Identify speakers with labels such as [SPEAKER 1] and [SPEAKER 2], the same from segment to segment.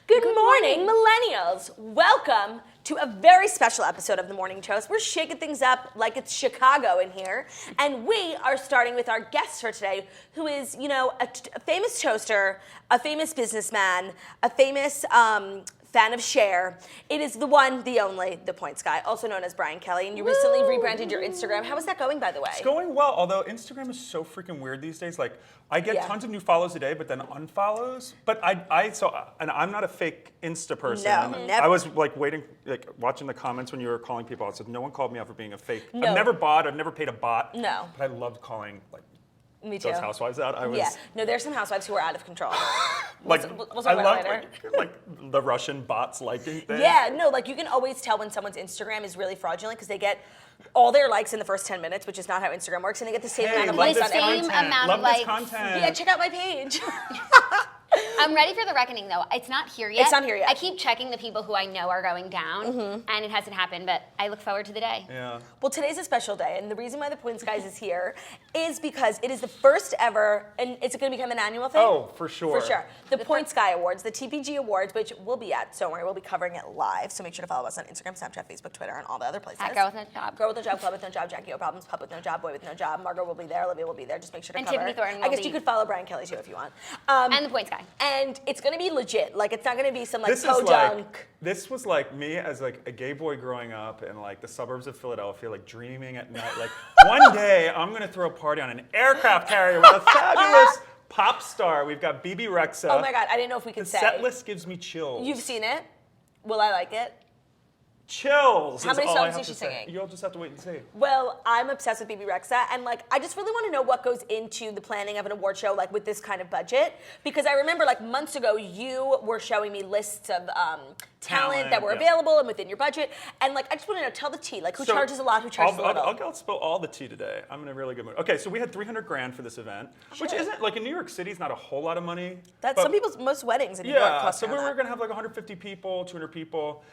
[SPEAKER 1] Good morning, millennials. Welcome to a very special episode of The Morning Toast. We're shaking things up like it's Chicago in here. And we are starting with our guest for today, who is, a famous toaster, a famous businessman, a famous fan of Cher. It is the one, the only, the Points Guy, also known as Brian Kelly. And you recently rebranded your Instagram. How is that going, by the way?
[SPEAKER 2] It's going well, although Instagram is so freaking weird these days. Like, I get tons of new follows a day, but then unfollows. But and I'm not a fake Insta person.
[SPEAKER 1] No, never.
[SPEAKER 2] I was watching the comments when you were calling people out. It said no one called me out for being a fake.
[SPEAKER 1] No.
[SPEAKER 2] I've never paid a bot.
[SPEAKER 1] No.
[SPEAKER 2] But I loved calling
[SPEAKER 1] Me too.
[SPEAKER 2] those housewives out.
[SPEAKER 1] No, there's some housewives who are out of control.
[SPEAKER 2] We'll
[SPEAKER 1] talk
[SPEAKER 2] I
[SPEAKER 1] about
[SPEAKER 2] love
[SPEAKER 1] it later.
[SPEAKER 2] like the Russian bots liking things.
[SPEAKER 1] Yeah, no, you can always tell when someone's Instagram is really fraudulent because they get all their likes in the first 10 minutes, which is not how Instagram works, and they get the same amount of likes on every.
[SPEAKER 2] Love this content.
[SPEAKER 1] Yeah, check out my page.
[SPEAKER 3] I'm ready for the reckoning, though. It's not here yet.
[SPEAKER 1] It's not here yet.
[SPEAKER 3] I keep checking the people who I know are going down, and it hasn't happened, but I look forward to the day.
[SPEAKER 2] Yeah.
[SPEAKER 1] Well, today's a special day, and the reason why the Points Guys is here is because it is the first ever, and it's going to become an annual thing?
[SPEAKER 2] Oh, for sure.
[SPEAKER 1] For sure. The Points Guy Awards, the TPG Awards, which we'll be at, don't worry, we'll be covering it live, so make sure to follow us on Instagram, Snapchat, Facebook, Twitter, and all the other places.
[SPEAKER 3] At Girl with No Job.
[SPEAKER 1] Girl with No Job, Club with No Job, Jackie O Problems, Pub with No Job, Boy with No Job, Margot will be there, Olivia will be there, just make sure to
[SPEAKER 3] And
[SPEAKER 1] cover.
[SPEAKER 3] Tiffany Thornton
[SPEAKER 1] I
[SPEAKER 3] will
[SPEAKER 1] guess you
[SPEAKER 3] be-
[SPEAKER 1] could follow Brian Kelly too if you want.
[SPEAKER 3] And the Points Guy.
[SPEAKER 1] And it's going to be legit. It's not going to be some
[SPEAKER 2] This
[SPEAKER 1] podunk.
[SPEAKER 2] This was like me as a gay boy growing up in the suburbs of Philadelphia, dreaming at night. One day I'm gonna throw a party on an aircraft carrier with a fabulous pop star. We've got BB Rexa.
[SPEAKER 1] Oh my God, I didn't know if we could
[SPEAKER 2] the
[SPEAKER 1] say.
[SPEAKER 2] set list gives me chills.
[SPEAKER 1] You've seen it? Will I like it?
[SPEAKER 2] Chills.
[SPEAKER 1] How
[SPEAKER 2] is
[SPEAKER 1] many
[SPEAKER 2] all I
[SPEAKER 1] songs
[SPEAKER 2] have
[SPEAKER 1] is she
[SPEAKER 2] to say.
[SPEAKER 1] singing?
[SPEAKER 2] You'll just have to wait and see.
[SPEAKER 1] Well, I'm obsessed with BB Rexa, and I just really want to know what goes into the planning of an award show with this kind of budget. Because I remember months ago you were showing me lists of talent that were available and within your budget, and I just want to know, tell the tea, who charges a lot, who charges a little.
[SPEAKER 2] I'll spill all the tea today. I'm in a really good mood. Okay, so we had $300,000 for this event, which isn't in New York City is not a whole lot of money.
[SPEAKER 1] That's some people's most weddings in New York cost
[SPEAKER 2] so we
[SPEAKER 1] around
[SPEAKER 2] were
[SPEAKER 1] that.
[SPEAKER 2] gonna have 150 people, 200 people.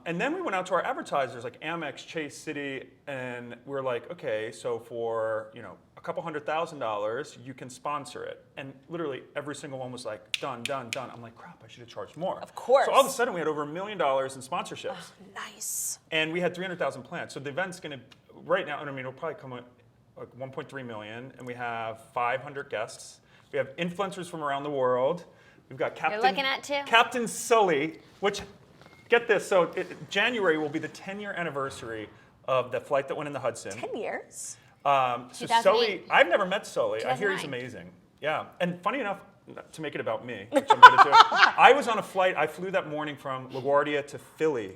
[SPEAKER 2] And then we went out to our advertisers like Amex, Chase City, and we were like, okay, so for a couple $100,000, you can sponsor it. And literally every single one was like, done, done, done. I'm like, crap, I should have charged more.
[SPEAKER 1] Of course.
[SPEAKER 2] So all of a sudden we had over $1 million in sponsorships.
[SPEAKER 1] Oh, nice.
[SPEAKER 2] And we had 300,000 planned. So the event's gonna, right now, it'll probably come at 1.3 million, and we have 500 guests. We have influencers from around the world. We've got Captain Sully, which, get this, so January will be the 10-year anniversary of the flight that went in the Hudson.
[SPEAKER 1] 10 years?
[SPEAKER 2] So
[SPEAKER 3] 2008.
[SPEAKER 2] Sully, I've never met Sully. I hear he's
[SPEAKER 3] 2009.
[SPEAKER 2] amazing. Yeah, and funny enough, to make it about me, which I'm gonna do, I was on a flight, I flew that morning from LaGuardia to Philly,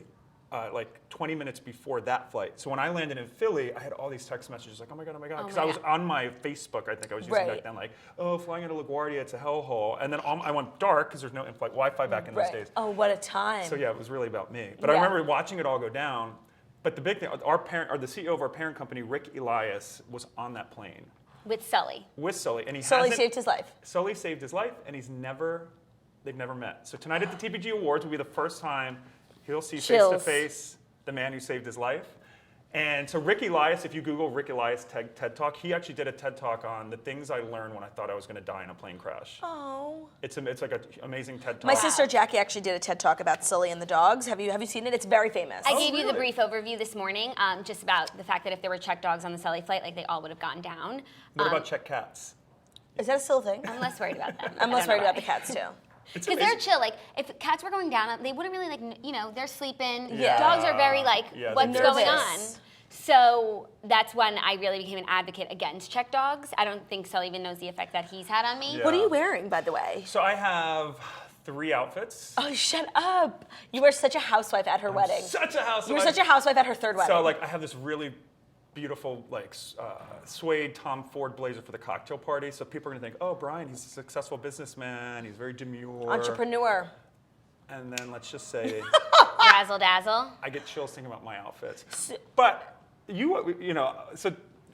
[SPEAKER 2] 20 minutes before that flight. So when I landed in Philly, I had all these text messages oh my God, because I was on my Facebook, I think I was using back then, flying into LaGuardia, it's a hellhole. And then I went dark because there's no in-flight Wi-Fi back in those days.
[SPEAKER 1] Oh, what a time.
[SPEAKER 2] So yeah, it was really about me. But I remember watching it all go down. But the big thing, the CEO of our parent company, Rick Elias, was on that plane.
[SPEAKER 3] With Sully.
[SPEAKER 2] With Sully. And
[SPEAKER 1] Sully saved his life.
[SPEAKER 2] Sully saved his life, and they've never met. So tonight at the TPG Awards will be the first time he'll see face-to-face the man who saved his life. And so Rick Elias, if you Google Rick Elias TED Talk, he actually did a TED Talk on the things I learned when I thought I was going to die in a plane crash.
[SPEAKER 1] Oh.
[SPEAKER 2] It's like an amazing TED Talk.
[SPEAKER 1] My sister Jackie actually did a TED Talk about Sully and the dogs. Have you seen it? It's very famous.
[SPEAKER 3] I gave you the brief overview this morning, just about the fact that if there were check dogs on the Sully flight, they all would have gone down.
[SPEAKER 2] What about check cats?
[SPEAKER 1] Is that still a thing?
[SPEAKER 3] I'm less worried about them.
[SPEAKER 1] I'm less worried about the cats, too.
[SPEAKER 3] Because they're chill. If cats were going down, they wouldn't really they're sleeping.
[SPEAKER 1] Yeah.
[SPEAKER 3] Dogs are very what's
[SPEAKER 1] they're
[SPEAKER 3] going
[SPEAKER 1] nervous.
[SPEAKER 3] on? So that's when I really became an advocate against check dogs. I don't think Sully even knows the effect that he's had on me.
[SPEAKER 2] Yeah.
[SPEAKER 1] What are you wearing, by the way?
[SPEAKER 2] So I have 3 outfits.
[SPEAKER 1] Oh, shut up. You were such a housewife at her wedding.
[SPEAKER 2] Such a housewife.
[SPEAKER 1] You were such a housewife at her third wedding.
[SPEAKER 2] So I have this really beautiful suede Tom Ford blazer for the cocktail party. So people are gonna think, oh, Brian, he's a successful businessman. He's very demure.
[SPEAKER 1] Entrepreneur.
[SPEAKER 2] And then let's just say,
[SPEAKER 3] Razzle dazzle.
[SPEAKER 2] I get chills thinking about my outfits. But so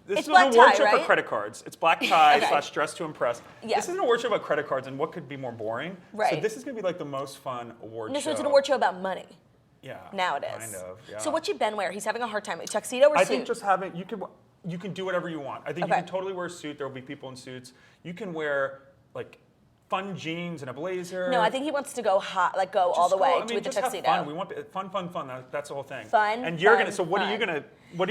[SPEAKER 2] this
[SPEAKER 1] It's
[SPEAKER 2] is
[SPEAKER 1] black
[SPEAKER 2] an award
[SPEAKER 1] tie,
[SPEAKER 2] show
[SPEAKER 1] right?
[SPEAKER 2] for credit cards. It's black tie
[SPEAKER 1] Okay.
[SPEAKER 2] / dress to impress.
[SPEAKER 1] Yeah.
[SPEAKER 2] This is an award show about credit cards, and what could be more boring?
[SPEAKER 1] Right.
[SPEAKER 2] So this is gonna be the most fun award show.
[SPEAKER 1] So it's an award show about money.
[SPEAKER 2] Yeah.
[SPEAKER 1] Now it is.
[SPEAKER 2] Kind of. Yeah.
[SPEAKER 1] So what you Ben wear? He's having a hard time. Tuxedo or suit?
[SPEAKER 2] I think just having you can do whatever you want. I think you
[SPEAKER 1] Okay.
[SPEAKER 2] can totally wear a suit. There will be people in suits. You can wear fun jeans and a blazer.
[SPEAKER 1] No, I think he wants to go hot, like go all the way with the
[SPEAKER 2] just
[SPEAKER 1] tuxedo.
[SPEAKER 2] Have fun. We want fun. That's the whole thing.
[SPEAKER 1] Fun.
[SPEAKER 2] And you're
[SPEAKER 1] fun,
[SPEAKER 2] gonna. So what
[SPEAKER 1] fun.
[SPEAKER 2] are you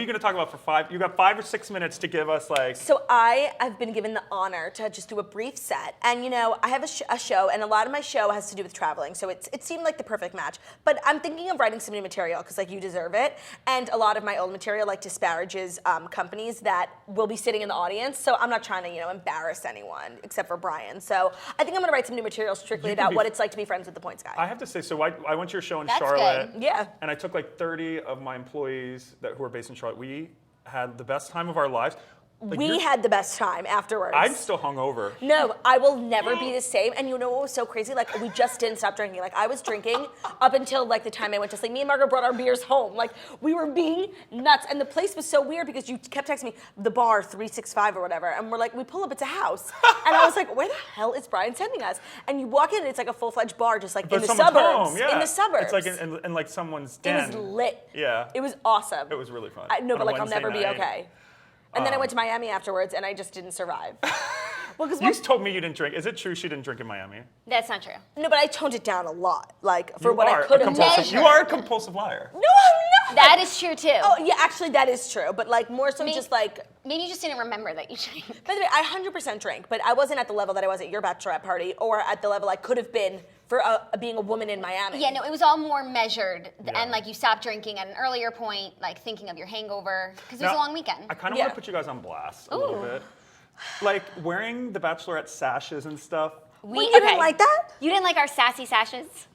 [SPEAKER 2] gonna talk about for 5? You got 5 or 6 minutes to give us like.
[SPEAKER 1] So I have been given the honor to just do a brief set, and I have a show, and a lot of my show has to do with traveling. So it seemed like the perfect match. But I'm thinking of writing some new material because like you deserve it, and a lot of my old material like disparages companies that will be sitting in the audience. So I'm not trying to embarrass anyone except for Brian. So I think I'm gonna write some new material strictly about what it's like to be friends with the points guy.
[SPEAKER 2] I have to say, so I went to your show in
[SPEAKER 3] That's
[SPEAKER 2] Charlotte.
[SPEAKER 3] good.
[SPEAKER 1] Yeah.
[SPEAKER 2] And I took like 30 of my employees who are based in Charlotte. We had the best time of our lives. Like,
[SPEAKER 1] We had the best time afterwards.
[SPEAKER 2] I'm still hungover.
[SPEAKER 1] No, I will never be the same. And you know what was so crazy? Like, we just didn't stop drinking. Like, I was drinking up until, like, the time I went to sleep. Me and Margaret brought our beers home. Like, we were being nuts. And the place was so weird because you kept texting me, the bar, 365 or whatever. And we're like, we pull up, it's a house. And I was like, where the hell is Brian sending us? And you walk in, and it's like a full-fledged bar, just like
[SPEAKER 2] But
[SPEAKER 1] in the
[SPEAKER 2] someone's
[SPEAKER 1] suburbs.
[SPEAKER 2] home, yeah.
[SPEAKER 1] In the suburbs.
[SPEAKER 2] It's like in like someone's den.
[SPEAKER 1] It was lit.
[SPEAKER 2] Yeah.
[SPEAKER 1] It was awesome.
[SPEAKER 2] It was really fun.
[SPEAKER 1] No,
[SPEAKER 2] On
[SPEAKER 1] but
[SPEAKER 2] a
[SPEAKER 1] like, I'll
[SPEAKER 2] Wednesday
[SPEAKER 1] never be
[SPEAKER 2] night.
[SPEAKER 1] okay. And then I went to Miami afterwards, and I just didn't survive. Well, because
[SPEAKER 2] You told me you didn't drink. Is it true she didn't drink in Miami?
[SPEAKER 3] That's not true.
[SPEAKER 1] no, but I toned it down a lot, like for
[SPEAKER 2] You
[SPEAKER 1] what
[SPEAKER 2] are
[SPEAKER 1] I could
[SPEAKER 2] a
[SPEAKER 1] have
[SPEAKER 2] compulsive-
[SPEAKER 1] done.
[SPEAKER 3] measured.
[SPEAKER 2] You are a compulsive liar.
[SPEAKER 1] No, I'm not.
[SPEAKER 3] That is true too.
[SPEAKER 1] Oh, yeah, actually, that is true. But like more so, just like.
[SPEAKER 3] Maybe you just didn't remember that you drank.
[SPEAKER 1] By the way, I 100% drank, but I wasn't at the level that I was at your bachelorette party, or at the level I could have been for being a woman in Miami.
[SPEAKER 3] Yeah, no, it was all more measured,
[SPEAKER 2] Yeah.
[SPEAKER 3] and like you stopped drinking at an earlier point, like thinking of your hangover, because it was
[SPEAKER 2] Now,
[SPEAKER 3] a long weekend.
[SPEAKER 2] I kind of
[SPEAKER 1] Yeah.
[SPEAKER 2] want to put you guys on blast a little bit. Like wearing the bachelorette sashes and stuff.
[SPEAKER 1] Wait, you didn't like that?
[SPEAKER 3] You didn't like our sassy sashes?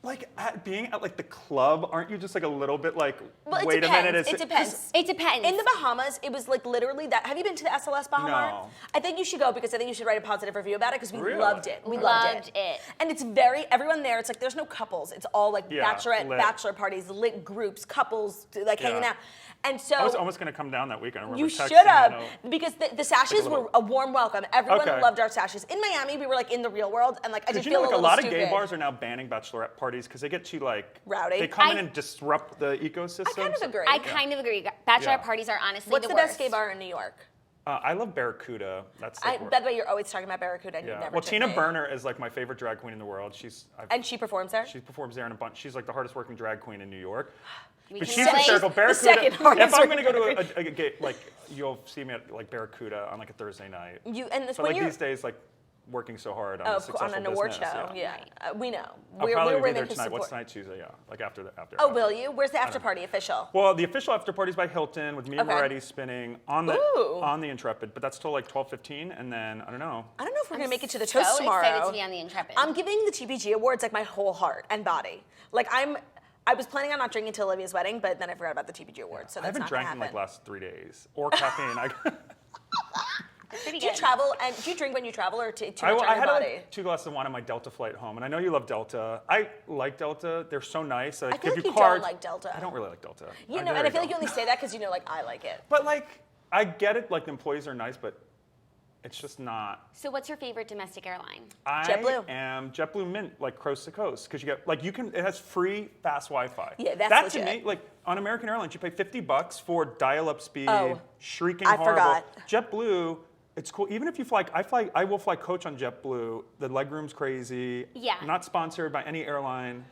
[SPEAKER 2] Like being at like the club, aren't you just like a little bit like,
[SPEAKER 1] Well, it
[SPEAKER 2] wait
[SPEAKER 1] depends.
[SPEAKER 2] a minute?
[SPEAKER 1] It depends.
[SPEAKER 3] It depends.
[SPEAKER 1] In the Bahamas, it was like literally that. Have you been to the SLS Bahamar?
[SPEAKER 2] No.
[SPEAKER 1] I think you should go because I think you should write a positive review about it because we
[SPEAKER 2] Really?
[SPEAKER 1] loved it. We
[SPEAKER 3] Loved it.
[SPEAKER 1] And it's everyone there, it's like there's no couples. It's all like
[SPEAKER 2] Yeah,
[SPEAKER 1] bachelorette,
[SPEAKER 2] lit.
[SPEAKER 1] bachelor parties, lit groups, couples, like hanging
[SPEAKER 2] Yeah.
[SPEAKER 1] out. And so.
[SPEAKER 2] I was almost gonna come down that weekend. I remember
[SPEAKER 1] You
[SPEAKER 2] texting
[SPEAKER 1] should have,
[SPEAKER 2] you know.
[SPEAKER 1] because the sashes
[SPEAKER 2] little-
[SPEAKER 1] were a warm welcome. Everyone
[SPEAKER 2] Okay.
[SPEAKER 1] loved our sashes. In Miami, we were like in the real world, and like I
[SPEAKER 2] Did
[SPEAKER 1] did
[SPEAKER 2] you
[SPEAKER 1] feel
[SPEAKER 2] know like
[SPEAKER 1] a
[SPEAKER 2] a
[SPEAKER 1] little
[SPEAKER 2] lot
[SPEAKER 1] stupid.
[SPEAKER 2] of gay bars are now banning bachelorette parties because they get too like
[SPEAKER 1] Rowdy.
[SPEAKER 2] They come in
[SPEAKER 3] I-
[SPEAKER 2] and disrupt the ecosystem.
[SPEAKER 1] I kind of agree.
[SPEAKER 3] I kind of agree. Bachelorette
[SPEAKER 2] Yeah.
[SPEAKER 3] parties are honestly
[SPEAKER 1] What's
[SPEAKER 3] the
[SPEAKER 1] the
[SPEAKER 3] worst.
[SPEAKER 1] best gay bar in New York?
[SPEAKER 2] I love Barracuda. That's like
[SPEAKER 1] By the way, you're always talking about Barracuda, and you
[SPEAKER 2] yeah.
[SPEAKER 1] never
[SPEAKER 2] Well,
[SPEAKER 1] took
[SPEAKER 2] Tina
[SPEAKER 1] me.
[SPEAKER 2] Burner is like my favorite drag queen in the world.
[SPEAKER 1] And she performs there?
[SPEAKER 2] She performs there in a bunch. She's like the hardest working drag queen in New York.
[SPEAKER 3] We
[SPEAKER 2] But
[SPEAKER 3] can
[SPEAKER 2] she's
[SPEAKER 3] relate.
[SPEAKER 2] hysterical.
[SPEAKER 1] The second
[SPEAKER 2] Barracuda.
[SPEAKER 1] hardest
[SPEAKER 2] If I'm gonna go
[SPEAKER 1] working
[SPEAKER 2] to a gay, like you'll see me at like Barracuda on like a Thursday night.
[SPEAKER 1] And
[SPEAKER 2] But
[SPEAKER 1] when
[SPEAKER 2] like
[SPEAKER 1] you're
[SPEAKER 2] these days, like working so hard on a
[SPEAKER 1] on
[SPEAKER 2] successful
[SPEAKER 1] an award
[SPEAKER 2] business,
[SPEAKER 1] show, yeah, we know.
[SPEAKER 2] I'll
[SPEAKER 1] We're
[SPEAKER 2] probably be
[SPEAKER 1] women
[SPEAKER 2] there
[SPEAKER 1] who
[SPEAKER 2] tonight.
[SPEAKER 1] support.
[SPEAKER 2] What's tonight? Tuesday, yeah. Like after.
[SPEAKER 1] Oh, will you? Where's the after party official?
[SPEAKER 2] Well, the official after party is by Hilton with me and
[SPEAKER 1] Okay.
[SPEAKER 2] Moretti spinning on the
[SPEAKER 1] Ooh.
[SPEAKER 2] Intrepid, but that's till like 12:15, and then I don't know.
[SPEAKER 1] I don't know if we're gonna make it to the
[SPEAKER 3] So
[SPEAKER 1] toast tomorrow.
[SPEAKER 3] excited to be on the Intrepid.
[SPEAKER 1] I'm giving the TPG awards like my whole heart and body. Like I was planning on not drinking until Olivia's wedding, but then I forgot about the TPG awards, so
[SPEAKER 2] I
[SPEAKER 1] that's
[SPEAKER 2] haven't
[SPEAKER 1] not gonna
[SPEAKER 2] drank in like
[SPEAKER 1] happen.
[SPEAKER 2] last 3 days or caffeine.
[SPEAKER 3] Pretty
[SPEAKER 1] Do you
[SPEAKER 3] good.
[SPEAKER 1] travel and do you drink when you travel or too much on
[SPEAKER 2] I
[SPEAKER 1] your
[SPEAKER 2] had
[SPEAKER 1] body?
[SPEAKER 2] like 2 glasses of wine on my Delta flight home, and I know you love Delta. I like Delta; they're so nice. They
[SPEAKER 1] I feel
[SPEAKER 2] give
[SPEAKER 1] like
[SPEAKER 2] you
[SPEAKER 1] you don't
[SPEAKER 2] cards.
[SPEAKER 1] like Delta.
[SPEAKER 2] I don't really like Delta.
[SPEAKER 1] You know,
[SPEAKER 2] there
[SPEAKER 1] and I feel like you
[SPEAKER 2] go.
[SPEAKER 1] only say that because you know, like I like it.
[SPEAKER 2] But like, I get it. Like the employees are nice, but it's just not.
[SPEAKER 3] So what's your favorite domestic airline?
[SPEAKER 1] JetBlue.
[SPEAKER 2] I am JetBlue Mint, like coast to coast, because you get like you can. It has free fast Wi-Fi.
[SPEAKER 1] Yeah, that's
[SPEAKER 2] that to
[SPEAKER 1] legit.
[SPEAKER 2] me, like on American Airlines, you pay $50 for dial-up speed,
[SPEAKER 1] Oh,
[SPEAKER 2] shrieking
[SPEAKER 1] I
[SPEAKER 2] horrible.
[SPEAKER 1] forgot.
[SPEAKER 2] JetBlue. It's cool. Even if you fly, I will fly coach on JetBlue. The legroom's crazy.
[SPEAKER 3] Yeah.
[SPEAKER 2] Not sponsored by any airline.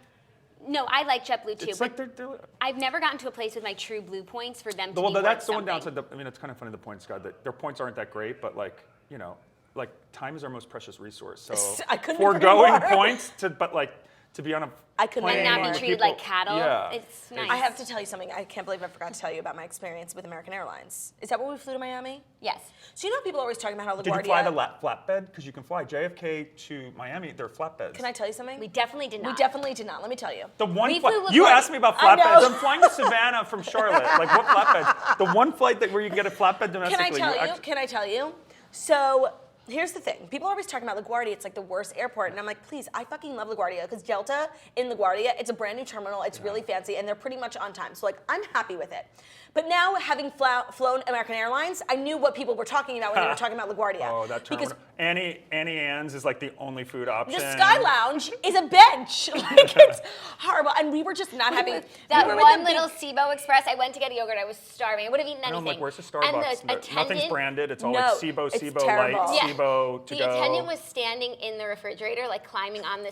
[SPEAKER 3] No, I like JetBlue too.
[SPEAKER 2] It's
[SPEAKER 3] but
[SPEAKER 2] like they're
[SPEAKER 3] I've never gotten to a place with my true blue points for them to
[SPEAKER 2] well,
[SPEAKER 3] be
[SPEAKER 2] that's
[SPEAKER 3] worth
[SPEAKER 2] the one
[SPEAKER 3] something.
[SPEAKER 2] downside. I mean, it's kind of funny the points guy that their points aren't that great, but like you know, like time is our most precious resource. So
[SPEAKER 1] I couldn't agree
[SPEAKER 2] foregoing
[SPEAKER 1] more.
[SPEAKER 2] points to be on a
[SPEAKER 1] I couldn't
[SPEAKER 2] plane
[SPEAKER 1] agree
[SPEAKER 3] And not
[SPEAKER 1] more.
[SPEAKER 3] be
[SPEAKER 2] with
[SPEAKER 3] treated
[SPEAKER 2] people-
[SPEAKER 3] like cattle.
[SPEAKER 2] Yeah.
[SPEAKER 3] It's nice.
[SPEAKER 1] I have to tell you something. I can't believe I forgot to tell you about my experience with American Airlines. Is that when we flew to Miami?
[SPEAKER 3] Yes.
[SPEAKER 1] So you know people are always talking about how LaGuardia.
[SPEAKER 2] Did you fly the flatbed? Because you can fly JFK to Miami. They're flatbeds.
[SPEAKER 1] Can I tell you something?
[SPEAKER 3] We definitely did not.
[SPEAKER 1] We definitely did not. Let me tell you.
[SPEAKER 2] The one
[SPEAKER 3] We
[SPEAKER 2] flight.
[SPEAKER 3] flew
[SPEAKER 2] You
[SPEAKER 3] LaGuardia.
[SPEAKER 2] asked me about
[SPEAKER 1] I know.
[SPEAKER 2] flatbeds. I'm flying to Savannah from Charlotte. Like what flatbed? The one flight where you can get a flatbed domestically.
[SPEAKER 1] Can I tell you? So here's the thing. People are always talking about LaGuardia. It's like the worst airport. And I'm like, please, I fucking love LaGuardia. Because Delta in LaGuardia, it's a brand new terminal. It's really fancy. And they're pretty much on time. So like, I'm happy with it. But now, having flown American Airlines, I knew what people were talking about when they were talking about LaGuardia.
[SPEAKER 2] Oh, that terminal.
[SPEAKER 1] Because
[SPEAKER 2] Annie Ann's is like the only food option.
[SPEAKER 1] the Sky Lounge is a bench. Like, it's horrible. And we were just not happy.
[SPEAKER 3] That
[SPEAKER 1] we were with
[SPEAKER 3] one
[SPEAKER 1] the big-
[SPEAKER 3] little SIBO Express, I went to get a yogurt. I was starving. I would have eaten
[SPEAKER 2] And
[SPEAKER 3] anything.
[SPEAKER 2] I'm like, where's the
[SPEAKER 3] And
[SPEAKER 2] Starbucks?
[SPEAKER 3] the
[SPEAKER 2] Nothing's
[SPEAKER 3] attendant,
[SPEAKER 2] branded. It's all
[SPEAKER 1] No,
[SPEAKER 2] like SIBO,
[SPEAKER 1] it's
[SPEAKER 2] SIBO
[SPEAKER 1] terrible.
[SPEAKER 2] Light,
[SPEAKER 3] Yeah.
[SPEAKER 2] SIBO Turbo to
[SPEAKER 3] The
[SPEAKER 2] go.
[SPEAKER 3] attendant was standing in the refrigerator, like climbing on the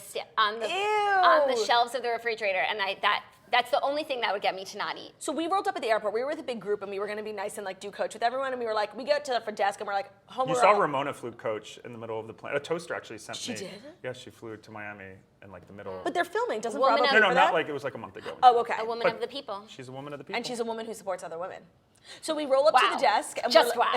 [SPEAKER 1] Ew.
[SPEAKER 3] shelves of the refrigerator, and that's the only thing that would get me to not eat.
[SPEAKER 1] So we rolled up at the airport. We were with a big group, and we were going to be nice and like do coach with everyone. And we were like, we get to the front desk, and we're like, home.
[SPEAKER 2] You saw Ramona flew coach in the middle of the plane. A toaster actually sent
[SPEAKER 1] She
[SPEAKER 2] me.
[SPEAKER 1] did?
[SPEAKER 2] Yeah, she flew to Miami in like the middle.
[SPEAKER 1] But they're filming. Doesn't
[SPEAKER 3] Woman
[SPEAKER 1] Bravo
[SPEAKER 3] of-
[SPEAKER 1] pay
[SPEAKER 2] no,
[SPEAKER 1] for
[SPEAKER 2] not
[SPEAKER 1] that?
[SPEAKER 2] like it was like a month ago.
[SPEAKER 1] Oh, okay.
[SPEAKER 3] A woman
[SPEAKER 2] But
[SPEAKER 3] of the people.
[SPEAKER 2] She's a woman of the people.
[SPEAKER 1] And she's a woman who supports other women. So we roll up to
[SPEAKER 3] Wow.
[SPEAKER 1] the desk, and
[SPEAKER 3] Just
[SPEAKER 1] we're
[SPEAKER 3] wow.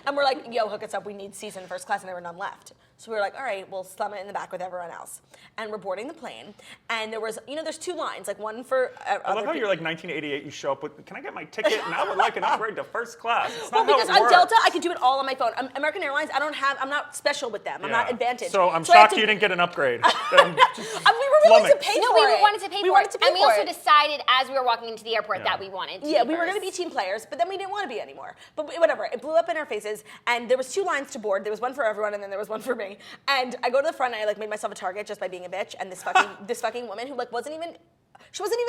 [SPEAKER 1] and we're like, yo, hook us up. We need season first class, and there were none left. So we were like, all right, we'll slum it in the back with everyone else. And we're boarding the plane, and there was, there's two lines, like one for
[SPEAKER 2] I love how you're like 1988. You show up with, can I get my ticket? And I would like an upgrade to first class. It's not
[SPEAKER 1] Well, because
[SPEAKER 2] how it
[SPEAKER 1] on
[SPEAKER 2] works.
[SPEAKER 1] Delta, I can do it all on my phone. American Airlines, I'm not special with them. I'm not
[SPEAKER 2] Yeah.
[SPEAKER 1] advantaged.
[SPEAKER 2] So I'm
[SPEAKER 1] I had
[SPEAKER 2] shocked
[SPEAKER 1] to-
[SPEAKER 2] you didn't get an upgrade.
[SPEAKER 1] we were willing to
[SPEAKER 2] flummoxed.
[SPEAKER 1] pay
[SPEAKER 3] No,
[SPEAKER 1] for
[SPEAKER 3] we
[SPEAKER 1] it.
[SPEAKER 3] wanted to pay
[SPEAKER 1] We
[SPEAKER 3] for
[SPEAKER 1] wanted
[SPEAKER 3] it.
[SPEAKER 1] to pay
[SPEAKER 3] And we
[SPEAKER 1] for
[SPEAKER 3] also
[SPEAKER 1] it.
[SPEAKER 3] decided as we were walking into the airport
[SPEAKER 2] Yeah.
[SPEAKER 3] that we wanted to
[SPEAKER 1] Yeah,
[SPEAKER 3] be
[SPEAKER 1] we were going to
[SPEAKER 3] first.
[SPEAKER 1] be team players, but then we didn't want to be anymore. But whatever, it blew up in our faces, and there was two lines to board. There was one for everyone, and then there was one for me. And I go to the front, and I like made myself a target just by being a bitch. And this fucking woman who like wasn't even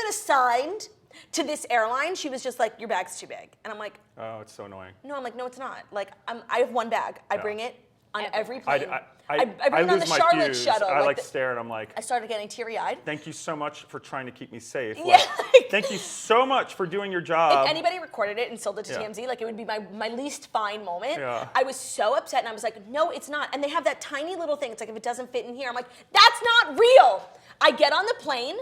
[SPEAKER 1] assigned to this airline. She was just like, your bag's too big, and I'm like,
[SPEAKER 2] Oh, it's so annoying.
[SPEAKER 1] no, I'm like, no, it's not. Like, I have one bag. I
[SPEAKER 2] Yeah.
[SPEAKER 1] bring it on
[SPEAKER 3] Ever.
[SPEAKER 1] every plane.
[SPEAKER 2] I
[SPEAKER 1] bring it on
[SPEAKER 2] lose
[SPEAKER 1] the
[SPEAKER 2] my
[SPEAKER 1] Charlotte
[SPEAKER 2] fuse.
[SPEAKER 1] shuttle.
[SPEAKER 2] I like
[SPEAKER 1] the-
[SPEAKER 2] stare and I'm like,
[SPEAKER 1] I started getting teary-eyed.
[SPEAKER 2] thank you so much for trying to keep me safe.
[SPEAKER 1] Yeah,
[SPEAKER 2] Like, thank you so much for doing your job.
[SPEAKER 1] If anybody recorded it and sold it to
[SPEAKER 2] Yeah.
[SPEAKER 1] TMZ, like it would be my least fine moment.
[SPEAKER 2] Yeah.
[SPEAKER 1] I was so upset, and I was like, no, it's not. And they have that tiny little thing. It's like if it doesn't fit in here, I'm like, that's not real. I get on the plane.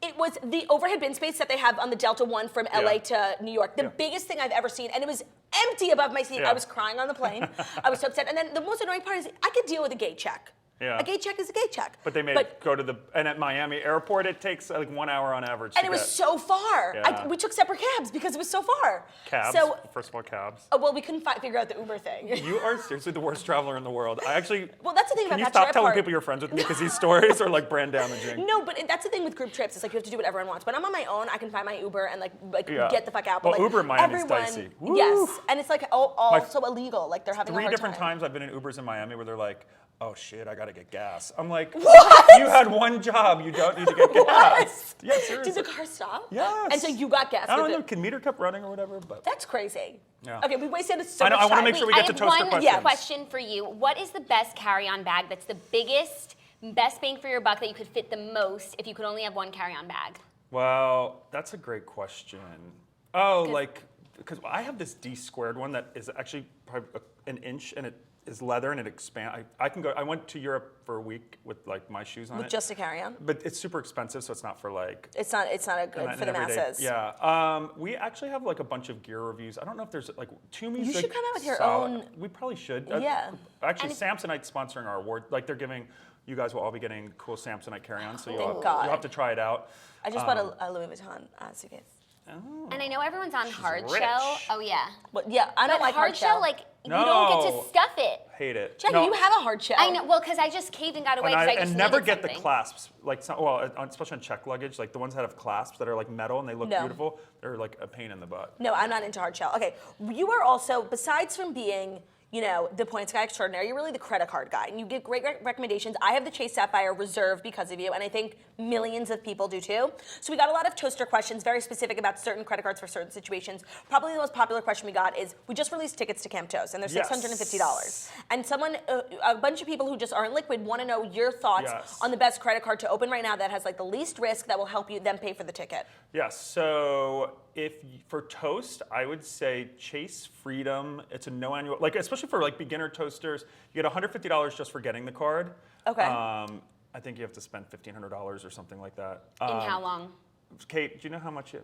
[SPEAKER 1] It was the overhead bin space that they have on the Delta One from LA
[SPEAKER 2] Yeah.
[SPEAKER 1] to New York. The
[SPEAKER 2] Yeah.
[SPEAKER 1] biggest thing I've ever seen, and it was empty above my seat.
[SPEAKER 2] Yeah.
[SPEAKER 1] I was crying on the plane. I was so upset. And then the most annoying part is I could deal with a gate check.
[SPEAKER 2] Yeah.
[SPEAKER 1] A gate check is a gate check.
[SPEAKER 2] But they made it go to and at Miami airport, it takes like 1 hour on average.
[SPEAKER 1] And
[SPEAKER 2] to
[SPEAKER 1] it was
[SPEAKER 2] get
[SPEAKER 1] so far.
[SPEAKER 2] Yeah.
[SPEAKER 1] We took separate cabs because it was so far.
[SPEAKER 2] cabs.
[SPEAKER 1] So,
[SPEAKER 2] First of all, cabs.
[SPEAKER 1] well, we couldn't figure out the Uber thing.
[SPEAKER 2] You are seriously the worst traveler in the world. I actually.
[SPEAKER 1] Well, that's the thing
[SPEAKER 2] Can you
[SPEAKER 1] about
[SPEAKER 2] stop
[SPEAKER 1] bachelorette
[SPEAKER 2] telling
[SPEAKER 1] party.
[SPEAKER 2] people you're friends with me because these stories are like brand damaging.
[SPEAKER 1] No, but that's the thing with group trips. It's like you have to do what everyone wants. When I'm on my own, I can find my Uber and like
[SPEAKER 2] Yeah.
[SPEAKER 1] get the fuck out. But
[SPEAKER 2] Well,
[SPEAKER 1] like,
[SPEAKER 2] Uber in Miami's
[SPEAKER 1] everyone,
[SPEAKER 2] dicey.
[SPEAKER 1] Yes,
[SPEAKER 2] Woo.
[SPEAKER 1] and it's like also illegal. Like they're having a
[SPEAKER 2] 3
[SPEAKER 1] hard
[SPEAKER 2] different
[SPEAKER 1] time.
[SPEAKER 2] times I've been in Ubers in Miami where they're like, oh shit, I gotta get gas. I'm like,
[SPEAKER 1] What?
[SPEAKER 2] you had one job, you don't need to get
[SPEAKER 1] What?
[SPEAKER 2] gas. Yeah,
[SPEAKER 1] Did
[SPEAKER 2] seriously.
[SPEAKER 1] the car stop?
[SPEAKER 2] Yes.
[SPEAKER 1] And so you got gas.
[SPEAKER 2] I don't
[SPEAKER 1] with
[SPEAKER 2] know,
[SPEAKER 1] it.
[SPEAKER 2] can meter kept running or whatever, but.
[SPEAKER 1] That's crazy.
[SPEAKER 2] Yeah.
[SPEAKER 1] Okay, we wasted so
[SPEAKER 2] I know,
[SPEAKER 1] much
[SPEAKER 2] I wanna
[SPEAKER 1] time.
[SPEAKER 2] make sure we
[SPEAKER 3] I
[SPEAKER 2] get to
[SPEAKER 3] have
[SPEAKER 2] toaster
[SPEAKER 3] one
[SPEAKER 2] questions.
[SPEAKER 3] question for you. What is the best carry-on bag that's the best bang for your buck that you could fit the most if you could only have one carry-on bag?
[SPEAKER 2] Well, that's a great question. Oh, like, because I have this D squared one that is actually probably an inch and it is leather and it expands. I can go, I went to Europe for a week with like my shoes on
[SPEAKER 1] With
[SPEAKER 2] it.
[SPEAKER 1] just a carry-on.
[SPEAKER 2] But it's super expensive, so it's not for like.
[SPEAKER 1] It's not a good
[SPEAKER 2] an
[SPEAKER 1] for the
[SPEAKER 2] everyday-
[SPEAKER 1] masses.
[SPEAKER 2] Yeah. We actually have like a bunch of gear reviews. I don't know if there's like Toomey's.
[SPEAKER 1] You should
[SPEAKER 2] like,
[SPEAKER 1] come out with your
[SPEAKER 2] solid.
[SPEAKER 1] own-
[SPEAKER 2] We probably should.
[SPEAKER 1] Yeah.
[SPEAKER 2] Actually,
[SPEAKER 3] And
[SPEAKER 2] Samsonite's sponsoring our award. Like they're giving. You guys will all be getting cool Samsonite carry-ons, so
[SPEAKER 1] Thank
[SPEAKER 2] you'll
[SPEAKER 1] God.
[SPEAKER 2] have to try it out.
[SPEAKER 1] I just bought a Louis Vuitton suitcase.
[SPEAKER 3] And I know everyone's on hard
[SPEAKER 2] rich.
[SPEAKER 3] shell. Oh yeah.
[SPEAKER 1] Well, yeah, I don't
[SPEAKER 3] But
[SPEAKER 1] like
[SPEAKER 3] hard shell, like you don't get
[SPEAKER 2] No.
[SPEAKER 3] to stuff it.
[SPEAKER 2] Hate it.
[SPEAKER 1] Jackie,
[SPEAKER 2] No.
[SPEAKER 1] you have a hard shell.
[SPEAKER 3] I know. Well, because I just caved and got away because I just
[SPEAKER 2] and never
[SPEAKER 3] needed
[SPEAKER 2] get the
[SPEAKER 3] something.
[SPEAKER 2] clasps, like especially on check luggage, like the ones that have clasps that are like metal and they look
[SPEAKER 1] No.
[SPEAKER 2] beautiful. They're like a pain in the butt.
[SPEAKER 1] No, I'm not into hard shell. Okay, you are also, besides from being, the points guy extraordinaire, you're really the credit card guy, and you give great recommendations. I have the Chase Sapphire reserved because of you, and I think millions of people do too. So we got a lot of toaster questions, very specific about certain credit cards for certain situations. Probably the most popular question we got is, we just released tickets to Camp Toast, and they're
[SPEAKER 2] Yes.
[SPEAKER 1] $650. And a bunch of people who just aren't liquid want to know your thoughts
[SPEAKER 2] Yes.
[SPEAKER 1] on the best credit card to open right now that has like the least risk that will help you then pay for the ticket.
[SPEAKER 2] Yes. So for Toast, I would say Chase Freedom. It's a no annual, like especially for like beginner toasters, you get $150 just for getting the card.
[SPEAKER 1] Okay.
[SPEAKER 2] I think you have to spend $1,500 or something like that.
[SPEAKER 3] In how long?
[SPEAKER 2] Kate, do you know how much you?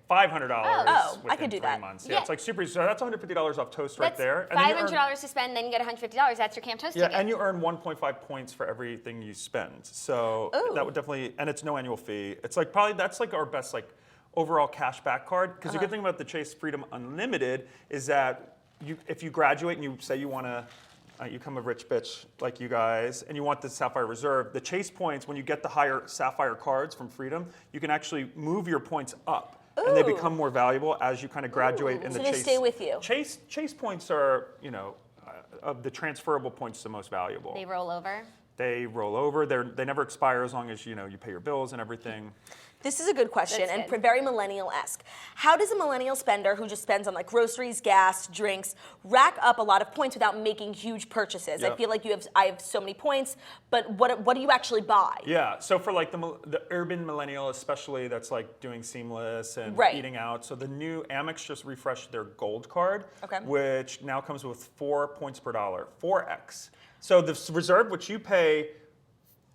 [SPEAKER 2] $500.
[SPEAKER 1] Oh, I
[SPEAKER 2] within
[SPEAKER 1] could do
[SPEAKER 2] 3
[SPEAKER 1] that.
[SPEAKER 2] months.
[SPEAKER 3] Yeah.
[SPEAKER 2] It's like super. So that's $150 off Toast right
[SPEAKER 3] That's
[SPEAKER 2] there. And then you earn-
[SPEAKER 3] $500 to spend, then you get $150. That's your Camp Toast
[SPEAKER 2] Yeah,
[SPEAKER 3] ticket.
[SPEAKER 2] and you earn 1.5 points for everything you spend. So
[SPEAKER 1] Ooh.
[SPEAKER 2] that would definitely, and it's no annual fee. It's like probably that's like our best like overall cash back card. Because the good thing about the Chase Freedom Unlimited is that if you graduate and you say you want to, you become a rich bitch like you guys, and you want the Sapphire Reserve, the Chase points, when you get the higher Sapphire cards from Freedom, you can actually move your points up. And they
[SPEAKER 1] Ooh.
[SPEAKER 2] become more valuable as you kind of graduate in
[SPEAKER 1] So
[SPEAKER 2] the
[SPEAKER 1] they
[SPEAKER 2] Chase.
[SPEAKER 1] stay with you.
[SPEAKER 2] Chase points are, of the transferable points, the most valuable.
[SPEAKER 3] They roll over.
[SPEAKER 2] They roll over. They never expire as long as you pay your bills and everything.
[SPEAKER 1] This is a good question
[SPEAKER 3] That's
[SPEAKER 1] and
[SPEAKER 3] good.
[SPEAKER 1] very millennial-esque. How does a millennial spender who just spends on like groceries, gas, drinks, rack up a lot of points without making huge purchases? I
[SPEAKER 2] Yep.
[SPEAKER 1] feel like I have so many points, but what do you actually buy?
[SPEAKER 2] Yeah, so for like the urban millennial especially, that's like doing seamless and
[SPEAKER 1] Right.
[SPEAKER 2] eating out. So the new Amex just refreshed their gold card,
[SPEAKER 1] Okay.
[SPEAKER 2] which now comes with 4 points per dollar, 4x. So the reserve, which you pay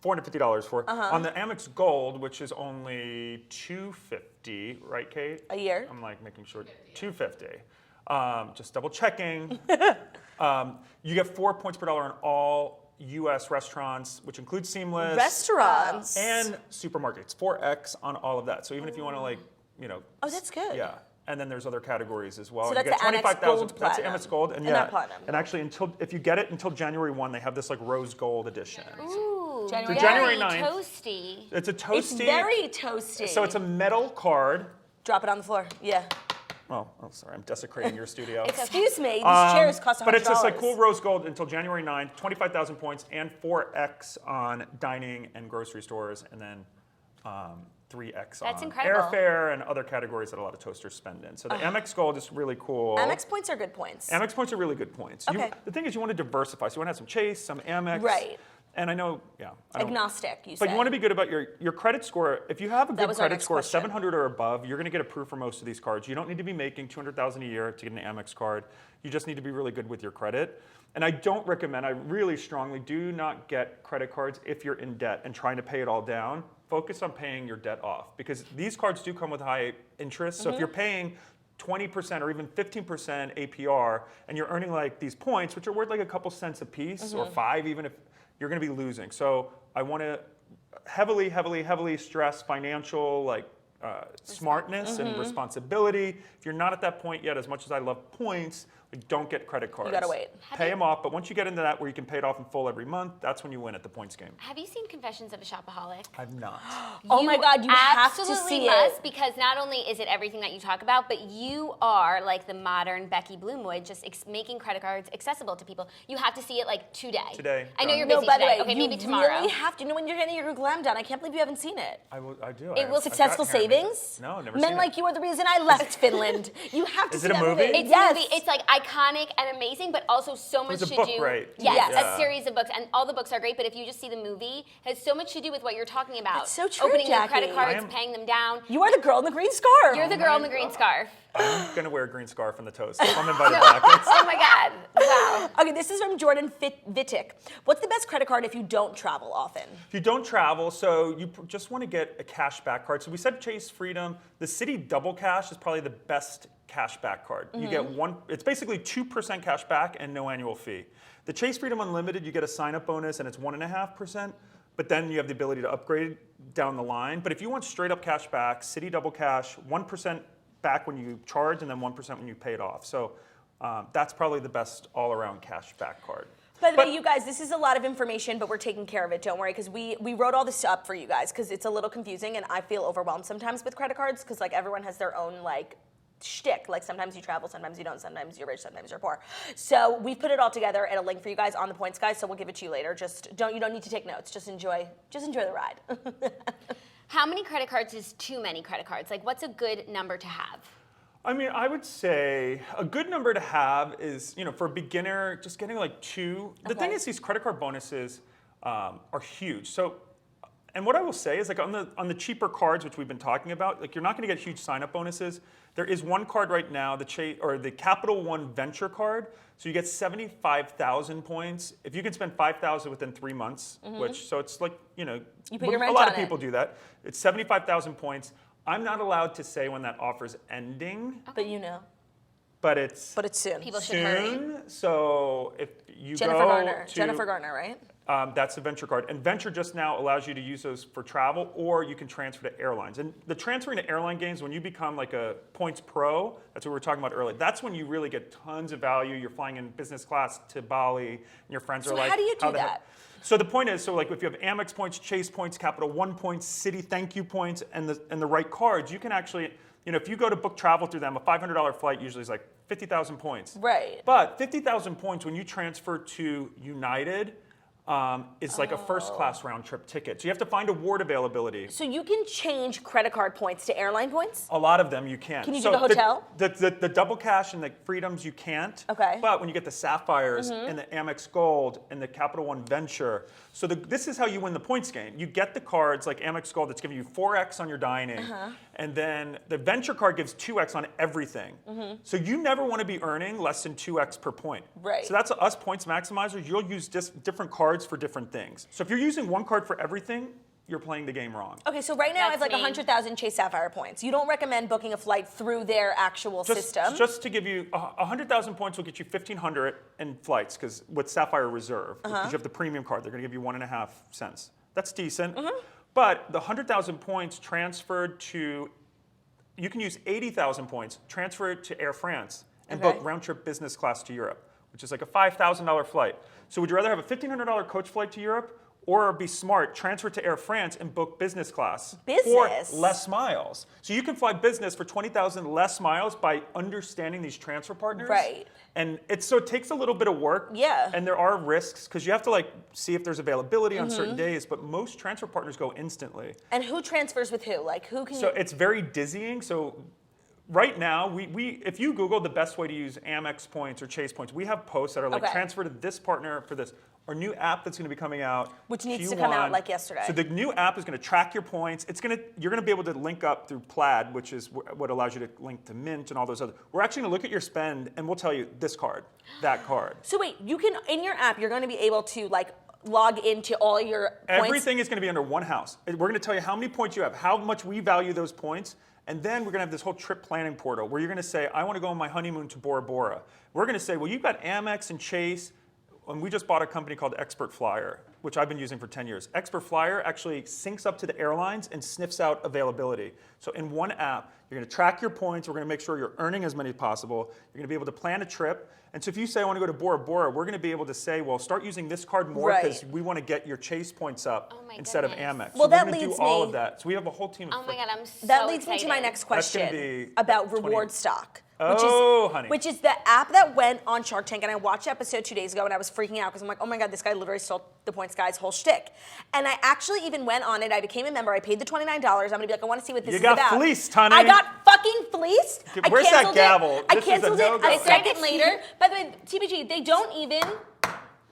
[SPEAKER 2] $450 for, on the Amex Gold, which is only $250, right, Kate?
[SPEAKER 1] A year?
[SPEAKER 2] I'm like making sure, $250. Just double checking. You get 4 points per dollar on all U.S. restaurants, which includes seamless
[SPEAKER 1] Restaurants.
[SPEAKER 2] and supermarkets. 4x on all of that. So even if you want to
[SPEAKER 1] Oh, that's good.
[SPEAKER 2] Yeah. And then there's other categories as well.
[SPEAKER 1] So
[SPEAKER 2] You
[SPEAKER 1] that's
[SPEAKER 2] get
[SPEAKER 1] the Amex
[SPEAKER 2] 25,000
[SPEAKER 1] Gold
[SPEAKER 2] That's the
[SPEAKER 1] Platinum.
[SPEAKER 2] Amex Gold.
[SPEAKER 1] And not Platinum.
[SPEAKER 2] And actually, if you get it until January 1, they have this like rose gold edition.
[SPEAKER 3] Ooh,
[SPEAKER 1] January
[SPEAKER 3] very
[SPEAKER 2] 9th.
[SPEAKER 3] toasty.
[SPEAKER 2] It's a toasty.
[SPEAKER 1] It's very toasty.
[SPEAKER 2] So it's a metal card.
[SPEAKER 1] Drop it on the floor. Yeah.
[SPEAKER 2] Oh, sorry, I'm desecrating your studio.
[SPEAKER 1] Excuse me, these chairs cost $100.
[SPEAKER 2] But it's just like cool rose gold until January 9th, 25,000 points, and 4x on dining and grocery stores, and then 3x
[SPEAKER 3] That's
[SPEAKER 2] on
[SPEAKER 3] incredible.
[SPEAKER 2] airfare and other categories that a lot of toasters spend in. So the Amex Gold is really cool.
[SPEAKER 1] Amex points are good points.
[SPEAKER 2] Amex points are really good points.
[SPEAKER 1] Okay.
[SPEAKER 2] The thing is, you want to diversify. So you want to have some Chase, some Amex.
[SPEAKER 1] Right.
[SPEAKER 2] And I know, I don't-
[SPEAKER 1] Agnostic, you said.
[SPEAKER 2] But you want to be good about your credit score. If you have a good
[SPEAKER 1] was our
[SPEAKER 2] credit
[SPEAKER 1] next
[SPEAKER 2] score,
[SPEAKER 1] question.
[SPEAKER 2] 700 or above, you're going to get approved for most of these cards. You don't need to be making $200,000 a year to get an Amex card. You just need to be really good with your credit. And I don't recommend, I really strongly do not get credit cards if you're in debt and trying to pay it all down. Focus on paying your debt off because these cards do come with high interest. So if you're paying 20% or even 15% APR and you're earning like these points, which are worth like a couple cents a piece or 5 even if you're going to be losing. So I want to heavily stress financial smartness and responsibility. If you're not at that point yet, as much as I love points, don't get credit cards.
[SPEAKER 1] You gotta wait.
[SPEAKER 2] Pay them off, but once you get into that where you can pay it off in full every month, that's when you win at the points game.
[SPEAKER 3] Have you seen Confessions of a Shopaholic?
[SPEAKER 2] I've not.
[SPEAKER 1] Oh my God, you have to
[SPEAKER 3] absolutely
[SPEAKER 1] see
[SPEAKER 3] must
[SPEAKER 1] it.
[SPEAKER 3] because not only is it everything that you talk about, but you are like the modern Becky Bloomwood, just making credit cards accessible to people. You have to see it like today.
[SPEAKER 2] Today,
[SPEAKER 3] I know
[SPEAKER 2] done.
[SPEAKER 3] you're
[SPEAKER 1] No,
[SPEAKER 3] busy
[SPEAKER 1] by the
[SPEAKER 3] today.
[SPEAKER 1] way,
[SPEAKER 3] Okay,
[SPEAKER 1] you
[SPEAKER 3] maybe tomorrow.
[SPEAKER 1] really have to. You know when you're getting your glam done, I can't believe you haven't seen it.
[SPEAKER 2] I do.
[SPEAKER 3] It will
[SPEAKER 2] I've
[SPEAKER 1] Successful
[SPEAKER 2] got hair and makeup.
[SPEAKER 1] Savings?
[SPEAKER 2] No, never
[SPEAKER 1] Men
[SPEAKER 2] seen
[SPEAKER 1] Like
[SPEAKER 2] it.
[SPEAKER 1] You are the reason I left Finland. You have to
[SPEAKER 2] Is
[SPEAKER 1] see
[SPEAKER 2] it a
[SPEAKER 1] that
[SPEAKER 2] movie?
[SPEAKER 3] It's
[SPEAKER 1] yes.
[SPEAKER 3] a movie. It's like iconic and amazing, but also so much
[SPEAKER 2] It's a
[SPEAKER 3] to
[SPEAKER 2] book,
[SPEAKER 3] do.
[SPEAKER 2] right?
[SPEAKER 3] Yes,
[SPEAKER 1] Yeah.
[SPEAKER 3] a series of books, and all the books are great. But if you just see the movie, it has so much to do with what you're talking about.
[SPEAKER 1] That's so true,
[SPEAKER 3] Opening your credit
[SPEAKER 1] Jackie.
[SPEAKER 3] cards, paying them down.
[SPEAKER 1] You are the girl in the green scarf.
[SPEAKER 3] You're the girl in the green scarf.
[SPEAKER 2] I'm going to wear a green scarf on the toast. If I'm invited back.
[SPEAKER 3] Oh my God! Wow.
[SPEAKER 1] Okay, this is from Jordan Vitic. What's the best credit card if you don't travel often?
[SPEAKER 2] If you don't travel, so you just want to get a cash back card. So we said Chase Freedom. The Citi Double Cash is probably the best cash back card. You get it's basically 2% cash back and no annual fee. The Chase Freedom Unlimited, you get a sign-up bonus and it's 1.5%, but then you have the ability to upgrade down the line. But if you want straight up cash back, Citi Double Cash, 1% back when you charge and then 1% when you pay it off. So that's probably the best all-around cash back card.
[SPEAKER 1] By the way, you guys, this is a lot of information, but we're taking care of it. Don't worry, because we wrote all this up for you guys because it's a little confusing, and I feel overwhelmed sometimes with credit cards because like everyone has their own like shtick. Like sometimes you travel, sometimes you don't, sometimes you're rich, sometimes you're poor. So we put it all together at a link for you guys on the points, guys. So we'll give it to you later. You don't need to take notes. Just enjoy the ride.
[SPEAKER 3] How many credit cards is too many credit cards? Like, what's a good number to have?
[SPEAKER 2] I mean, I would say a good number to have is, for a beginner, just getting like 2. The thing is, these credit card bonuses are huge. So, and what I will say is, like on the cheaper cards, which we've been talking about, like you're not going to get huge sign-up bonuses. There is one card right now, the Capital One Venture card. So you get 75,000 points if you can spend 5,000 within 3 months. So it's like
[SPEAKER 1] You put your
[SPEAKER 2] a
[SPEAKER 1] rent
[SPEAKER 2] lot
[SPEAKER 1] on
[SPEAKER 2] of people
[SPEAKER 1] it.
[SPEAKER 2] do that. It's 75,000 points. I'm not allowed to say when that offer's ending,
[SPEAKER 1] But you know.
[SPEAKER 2] but it's
[SPEAKER 1] soon.
[SPEAKER 3] People should hurry.
[SPEAKER 2] soon. So if you
[SPEAKER 1] Jennifer
[SPEAKER 2] go
[SPEAKER 1] Garner.
[SPEAKER 2] to
[SPEAKER 1] Jennifer Garner, right?
[SPEAKER 2] that's the Venture card, and Venture just now allows you to use those for travel, or you can transfer to airlines. And the transferring to airline games, when you become like a points pro, that's what we were talking about earlier. That's when you really get tons of value. You're flying in business class to Bali, and your friends are like,
[SPEAKER 1] how do you do
[SPEAKER 2] the heck-"
[SPEAKER 1] that?
[SPEAKER 2] So the point is, like if you have Amex points, Chase points, Capital One points, Citi thank you points, and the right cards, you can actually, if you go to book travel through them, a $500 flight usually is like 50,000 points.
[SPEAKER 1] Right.
[SPEAKER 2] But 50,000 points when you transfer to United, is like a first-class round-trip ticket. So you have to find award availability.
[SPEAKER 1] So you can change credit card points to airline points?
[SPEAKER 2] A lot of them you can.
[SPEAKER 1] Can you do the hotel?
[SPEAKER 2] The double cash and the Freedoms you can't.
[SPEAKER 1] Okay.
[SPEAKER 2] But when you get the Sapphires and the Amex Gold and the Capital One Venture, so this is how you win the points game. You get the cards like Amex Gold that's giving you 4x on your dining, and then the Venture card gives 2x on everything. So you never want to be earning less than 2x per point.
[SPEAKER 1] Right.
[SPEAKER 2] So that's us points maximizers. You'll use different cards for different things. So if you're using one card for everything, you're playing the game wrong.
[SPEAKER 1] Okay, so right now I have
[SPEAKER 3] That's
[SPEAKER 1] like 100,000 Chase Sapphire points. You don't recommend booking a flight through their actual system?
[SPEAKER 2] Just to give you, 100,000 points will get you 1,500 in flights, because with Sapphire Reserve, because you have the premium card, they're going to give you 1.5 cents. That's decent. But the 100,000 points transferred to, you can use 80,000 points, transfer it to Air France, and book round-trip business class to Europe, which is like a $5,000 flight. So would you rather have a $1,500 coach flight to Europe, or be smart, transfer to Air France and book business class for less miles? So you can fly business for 20,000 less miles by understanding these transfer partners.
[SPEAKER 1] Right.
[SPEAKER 2] And it takes a little bit of work.
[SPEAKER 1] Yeah.
[SPEAKER 2] And there are risks, because you have to like see if there's availability on certain days, but most transfer partners go instantly.
[SPEAKER 1] And who transfers with who? Like who can
[SPEAKER 2] So it's very dizzying. So right now, we if you Google the best way to use Amex points or Chase points, we have posts that are like transfer to this partner for this. Our new app that's going to be coming out,
[SPEAKER 1] which needs
[SPEAKER 2] Q1.
[SPEAKER 1] to come out like yesterday.
[SPEAKER 2] So the new app is going to track your points. You're going to be able to link up through Plaid, which is what allows you to link to Mint and all those other. We're actually going to look at your spend and we'll tell you this card, that card.
[SPEAKER 1] So wait, you can in your app you're going to be able to like log into all your points?
[SPEAKER 2] Everything is going to be under one house. We're going to tell you how many points you have, how much we value those points. And then we're going to have this whole trip planning portal where you're going to say, I want to go on my honeymoon to Bora Bora. We're going to say, well, you've got Amex and Chase, and we just bought a company called Expert Flyer, which I've been using for 10 years. Expert Flyer actually syncs up to the airlines and sniffs out availability. So in one app, you're going to track your points. We're going to make sure you're earning as many as possible. You're going to be able to plan a trip. And so if you say, I want to go to Bora Bora, we're going to be able to say, well, start using this card more because we want to get your Chase points up instead of Amex.
[SPEAKER 1] Well,
[SPEAKER 2] so
[SPEAKER 1] that
[SPEAKER 2] we're going to
[SPEAKER 1] leads
[SPEAKER 2] do all
[SPEAKER 1] me-
[SPEAKER 2] of that. So we have a whole team of
[SPEAKER 3] Oh my God, I'm so
[SPEAKER 1] That leads
[SPEAKER 3] excited.
[SPEAKER 1] me to my next
[SPEAKER 2] That's gonna
[SPEAKER 1] question
[SPEAKER 2] be
[SPEAKER 1] about
[SPEAKER 2] 20.
[SPEAKER 1] reward stock.
[SPEAKER 2] Honey.
[SPEAKER 1] Which is the app that went on Shark Tank, and I watched the episode 2 days ago, and I was freaking out because I'm like, oh my God, this guy literally stole the points guy's whole shtick. And I actually even went on it. I became a member. I paid the $29. I'm gonna be like, I want to see what this is about.
[SPEAKER 2] You got fleeced, honey.
[SPEAKER 1] I got fucking fleeced.
[SPEAKER 2] Where's that gavel?
[SPEAKER 1] I
[SPEAKER 2] This is a
[SPEAKER 1] canceled it
[SPEAKER 2] no-go.
[SPEAKER 1] a second later. By the way, TBG, they don't even.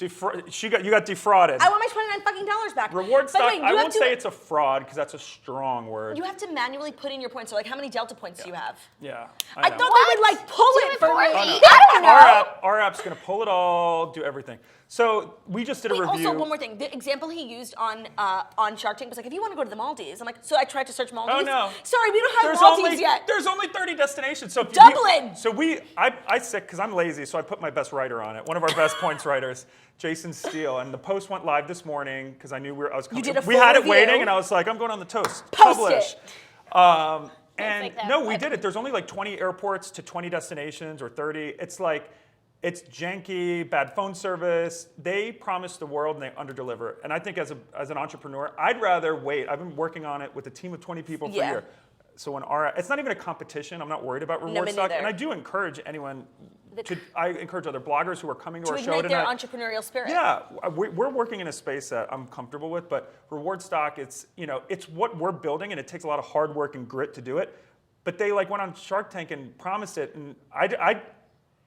[SPEAKER 2] You got defrauded.
[SPEAKER 1] I want my $29 fucking dollars back.
[SPEAKER 2] Reward
[SPEAKER 1] By the
[SPEAKER 2] stock,
[SPEAKER 1] way,
[SPEAKER 2] I won't say it's a fraud because that's a strong word.
[SPEAKER 1] You have to manually put in your points. So like, how many Delta points do you have?
[SPEAKER 2] Yeah.
[SPEAKER 1] I
[SPEAKER 2] know.
[SPEAKER 1] thought they would like pull it for me.
[SPEAKER 3] Oh, no.
[SPEAKER 1] I don't know.
[SPEAKER 2] Our app's going to pull it all, do everything. So we just did a
[SPEAKER 1] Wait,
[SPEAKER 2] review.
[SPEAKER 1] also, one more thing. The example he used on Shark Tank was like, if you want to go to the Maldives, I'm like, so I tried to search Maldives.
[SPEAKER 2] Oh, no.
[SPEAKER 1] Sorry, we don't have Maldives yet.
[SPEAKER 2] There's only 30 destinations. So
[SPEAKER 1] Dublin!
[SPEAKER 2] I sick because I'm lazy, so I put my best writer on it. One of our best points writers, Jason Steele. And the post went live this morning because I knew I was coming.
[SPEAKER 1] You did a full
[SPEAKER 2] We had
[SPEAKER 1] review.
[SPEAKER 2] it waiting, and I was like, I'm going on the toast.
[SPEAKER 1] Post
[SPEAKER 2] Publish.
[SPEAKER 1] it.
[SPEAKER 2] And
[SPEAKER 3] like that.
[SPEAKER 2] no, we did it. There's only like 20 airports to 20 destinations or 30. It's janky, bad phone service. They promise the world and they underdeliver. And I think as an entrepreneur, I'd rather wait. I've been working on it with a team of 20 people for a year. So it's not even a competition. I'm not worried about reward
[SPEAKER 1] me
[SPEAKER 2] stock.
[SPEAKER 1] neither.
[SPEAKER 2] And I do encourage anyone. I encourage other bloggers who are coming to our show
[SPEAKER 1] ignite their
[SPEAKER 2] tonight.
[SPEAKER 1] entrepreneurial spirit.
[SPEAKER 2] Yeah, we're working in a space that I'm comfortable with, but reward stock, it's what we're building, and it takes a lot of hard work and grit to do it. But they went on Shark Tank and promised it, and I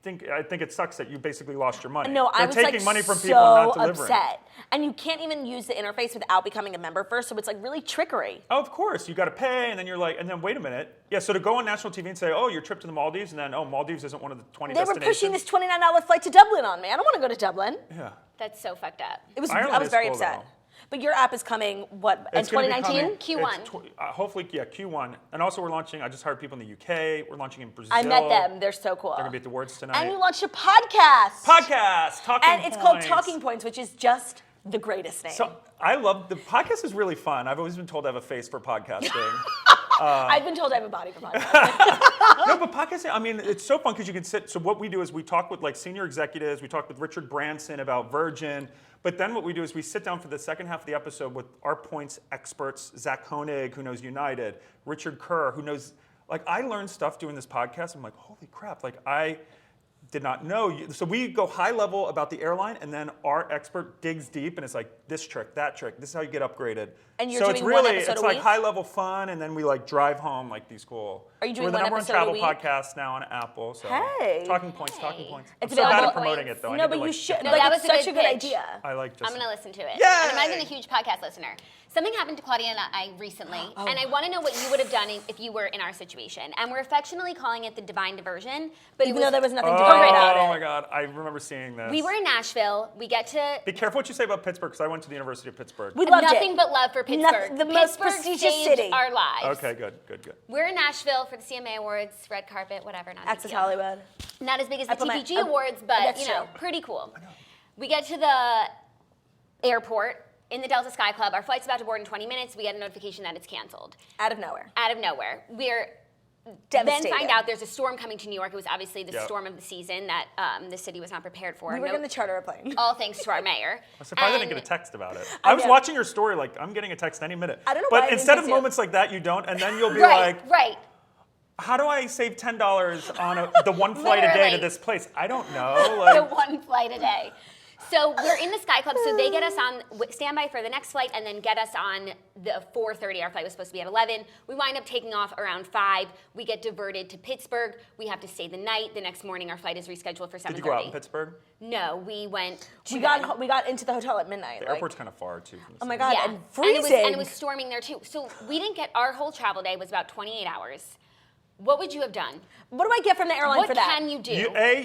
[SPEAKER 2] think it sucks that you basically lost your money.
[SPEAKER 1] No, I was
[SPEAKER 2] They're taking
[SPEAKER 1] like
[SPEAKER 2] money from
[SPEAKER 1] so
[SPEAKER 2] people and not delivering.
[SPEAKER 1] upset. And you can't even use the interface without becoming a member first, so it's like really trickery.
[SPEAKER 2] Oh, of course, you got to pay, and then you're like, and then wait a minute. Yeah, so to go on national TV and say, oh, your trip to the Maldives, and then, Maldives isn't one of the 20
[SPEAKER 1] They were
[SPEAKER 2] destinations.
[SPEAKER 1] pushing this $29 flight to Dublin on me. I don't want to go to Dublin.
[SPEAKER 2] Yeah.
[SPEAKER 3] That's so fucked up.
[SPEAKER 2] Ireland
[SPEAKER 1] I was
[SPEAKER 2] is
[SPEAKER 1] very
[SPEAKER 2] cool,
[SPEAKER 1] upset.
[SPEAKER 2] though.
[SPEAKER 1] But your app is coming, what, in
[SPEAKER 2] It's gonna be
[SPEAKER 1] 2019?
[SPEAKER 2] coming-
[SPEAKER 3] Q1.
[SPEAKER 2] Hopefully, Q1. And also we're launching, I just hired people in the UK. We're launching in Brazil.
[SPEAKER 1] I met them. They're so cool.
[SPEAKER 2] They're going to be at the Words tonight.
[SPEAKER 1] And you launched a podcast.
[SPEAKER 2] Talking
[SPEAKER 1] And it's called
[SPEAKER 2] Points.
[SPEAKER 1] Talking Points, which is just the greatest name.
[SPEAKER 2] So I love, the podcast is really fun. I've always been told I have a face for podcasting.
[SPEAKER 1] I've been told I have a body for podcasting.
[SPEAKER 2] No, but podcasting, I mean, it's so fun because you can sit. So what we do is we talk with senior executives. We talk with Richard Branson about Virgin. But then what we do is we sit down for the second half of the episode with our points experts, Zach Honig, who knows United, Richard Kerr, who knows, I learned stuff doing this podcast. I'm like, holy crap. did not know. So we go high level about the airline, and then our expert digs deep, and it's like this trick, that trick. This is how you get upgraded.
[SPEAKER 1] And you're
[SPEAKER 2] so
[SPEAKER 1] doing
[SPEAKER 2] it's really,
[SPEAKER 1] one episode
[SPEAKER 2] it's
[SPEAKER 1] a
[SPEAKER 2] like
[SPEAKER 1] week?
[SPEAKER 2] high level fun, and then we like drive home like these cool.
[SPEAKER 1] Are you doing
[SPEAKER 2] We're the
[SPEAKER 1] one
[SPEAKER 2] number one
[SPEAKER 1] episode a
[SPEAKER 2] travel
[SPEAKER 1] week?
[SPEAKER 2] podcast now on Apple. So
[SPEAKER 1] Hey.
[SPEAKER 2] talking points.
[SPEAKER 1] It's
[SPEAKER 2] I'm so bad
[SPEAKER 1] available-
[SPEAKER 2] at promoting it though. I
[SPEAKER 1] No,
[SPEAKER 2] need
[SPEAKER 1] but
[SPEAKER 2] to,
[SPEAKER 1] you
[SPEAKER 2] like,
[SPEAKER 1] should.
[SPEAKER 2] get
[SPEAKER 3] No,
[SPEAKER 1] Like,
[SPEAKER 3] that
[SPEAKER 1] it's
[SPEAKER 3] was a
[SPEAKER 1] such
[SPEAKER 3] good
[SPEAKER 1] a good
[SPEAKER 3] pitch.
[SPEAKER 1] idea.
[SPEAKER 2] I like just.
[SPEAKER 3] I'm going to listen to it.
[SPEAKER 2] Yay!
[SPEAKER 3] And I'm a huge podcast listener. Something happened to Claudia and I recently, and I want to know what you would have done if you were in our situation. And we're affectionately calling it the divine diversion. But
[SPEAKER 1] Even
[SPEAKER 3] it was,
[SPEAKER 1] though there was nothing divine about it.
[SPEAKER 2] Oh my God! I remember seeing this.
[SPEAKER 3] we were in Nashville. We get to
[SPEAKER 2] Be careful what you say about Pittsburgh, because I went to the University of Pittsburgh.
[SPEAKER 1] We loved
[SPEAKER 3] nothing
[SPEAKER 1] it.
[SPEAKER 3] but love for Pittsburgh.
[SPEAKER 1] The most
[SPEAKER 3] Pittsburgh
[SPEAKER 1] prestigious
[SPEAKER 3] saved
[SPEAKER 1] city.
[SPEAKER 3] our lives.
[SPEAKER 2] Okay, good.
[SPEAKER 3] We're in Nashville for the CMA Awards, red carpet, whatever. Not a big
[SPEAKER 1] Access
[SPEAKER 3] deal.
[SPEAKER 1] Hollywood.
[SPEAKER 3] Not as big as the
[SPEAKER 1] put my-
[SPEAKER 3] TPG Awards, but
[SPEAKER 1] That's
[SPEAKER 3] you know,
[SPEAKER 1] true.
[SPEAKER 3] pretty cool. We get to the airport in the Delta Sky Club. Our flight's about to board in 20 minutes. We get a notification that it's canceled.
[SPEAKER 1] Out of nowhere.
[SPEAKER 3] Out of nowhere. We're
[SPEAKER 1] Devastated.
[SPEAKER 3] then find out there's a storm coming to New York. It was obviously the
[SPEAKER 2] Yep.
[SPEAKER 3] storm of the season that the city was not prepared for.
[SPEAKER 1] We were
[SPEAKER 3] No-
[SPEAKER 1] going to charter a plane.
[SPEAKER 3] all thanks to our mayor.
[SPEAKER 2] I'm surprised I didn't
[SPEAKER 3] And-
[SPEAKER 2] get a text about it.
[SPEAKER 1] I
[SPEAKER 2] I was
[SPEAKER 1] know.
[SPEAKER 2] watching your story, like I'm getting a text any minute.
[SPEAKER 1] I don't know why I
[SPEAKER 2] But
[SPEAKER 1] didn't
[SPEAKER 2] instead of
[SPEAKER 1] text you.
[SPEAKER 2] moments like that, you don't, and then you'll be
[SPEAKER 3] Right,
[SPEAKER 2] like,
[SPEAKER 3] right.
[SPEAKER 2] how do I save $10 on the one flight a day to
[SPEAKER 3] Literally.
[SPEAKER 2] this place? I don't know.
[SPEAKER 3] The
[SPEAKER 2] Like,
[SPEAKER 3] one flight a day. So we're in the Sky Club, so they get us on standby for the next flight and then get us on the 4:30. Our flight was supposed to be at 11. We wind up taking off around 5. We get diverted to Pittsburgh. We have to stay the night. The next morning, our flight is rescheduled for 7:30.
[SPEAKER 2] did you go out in Pittsburgh?
[SPEAKER 3] No, we went to
[SPEAKER 1] We
[SPEAKER 3] bed.
[SPEAKER 1] got into the hotel at midnight.
[SPEAKER 2] The
[SPEAKER 1] like-
[SPEAKER 2] airport's kind of far too. From the
[SPEAKER 1] Oh my
[SPEAKER 2] city.
[SPEAKER 1] God,
[SPEAKER 3] Yeah.
[SPEAKER 1] and freezing.
[SPEAKER 3] And it was storming there too. So we didn't get, our whole travel day was about 28 hours. What would you have done?
[SPEAKER 1] What do I get from the airline
[SPEAKER 3] What
[SPEAKER 1] for that?
[SPEAKER 3] can you do?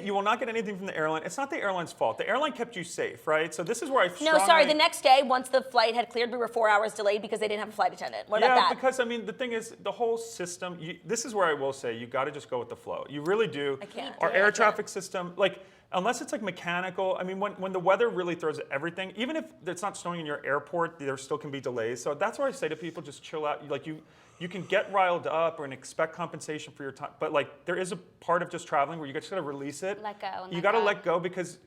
[SPEAKER 2] You will not get anything from the airline. It's not the airline's fault. The airline kept you safe, right? So this is where I
[SPEAKER 1] No,
[SPEAKER 2] strongly...
[SPEAKER 1] sorry. The next day, once the flight had cleared, we were 4 hours delayed because they didn't have a flight attendant. What about
[SPEAKER 2] Yeah,
[SPEAKER 1] that?
[SPEAKER 2] because I mean, the thing is, the whole system. This is where I will say you got to just go with the flow. You really do.
[SPEAKER 1] I can't.
[SPEAKER 2] Our
[SPEAKER 1] Yeah, I
[SPEAKER 2] air
[SPEAKER 1] can't.
[SPEAKER 2] traffic system, like, unless it's like mechanical. I mean, when the weather really throws everything, even if it's not snowing in your airport, there still can be delays. So that's where I say to people, just chill out. Like you can get riled up and expect compensation for your time, but like there is a part of just traveling where you just got to release it.
[SPEAKER 3] Let go and
[SPEAKER 2] You
[SPEAKER 3] let
[SPEAKER 2] got to
[SPEAKER 3] go.
[SPEAKER 2] let go because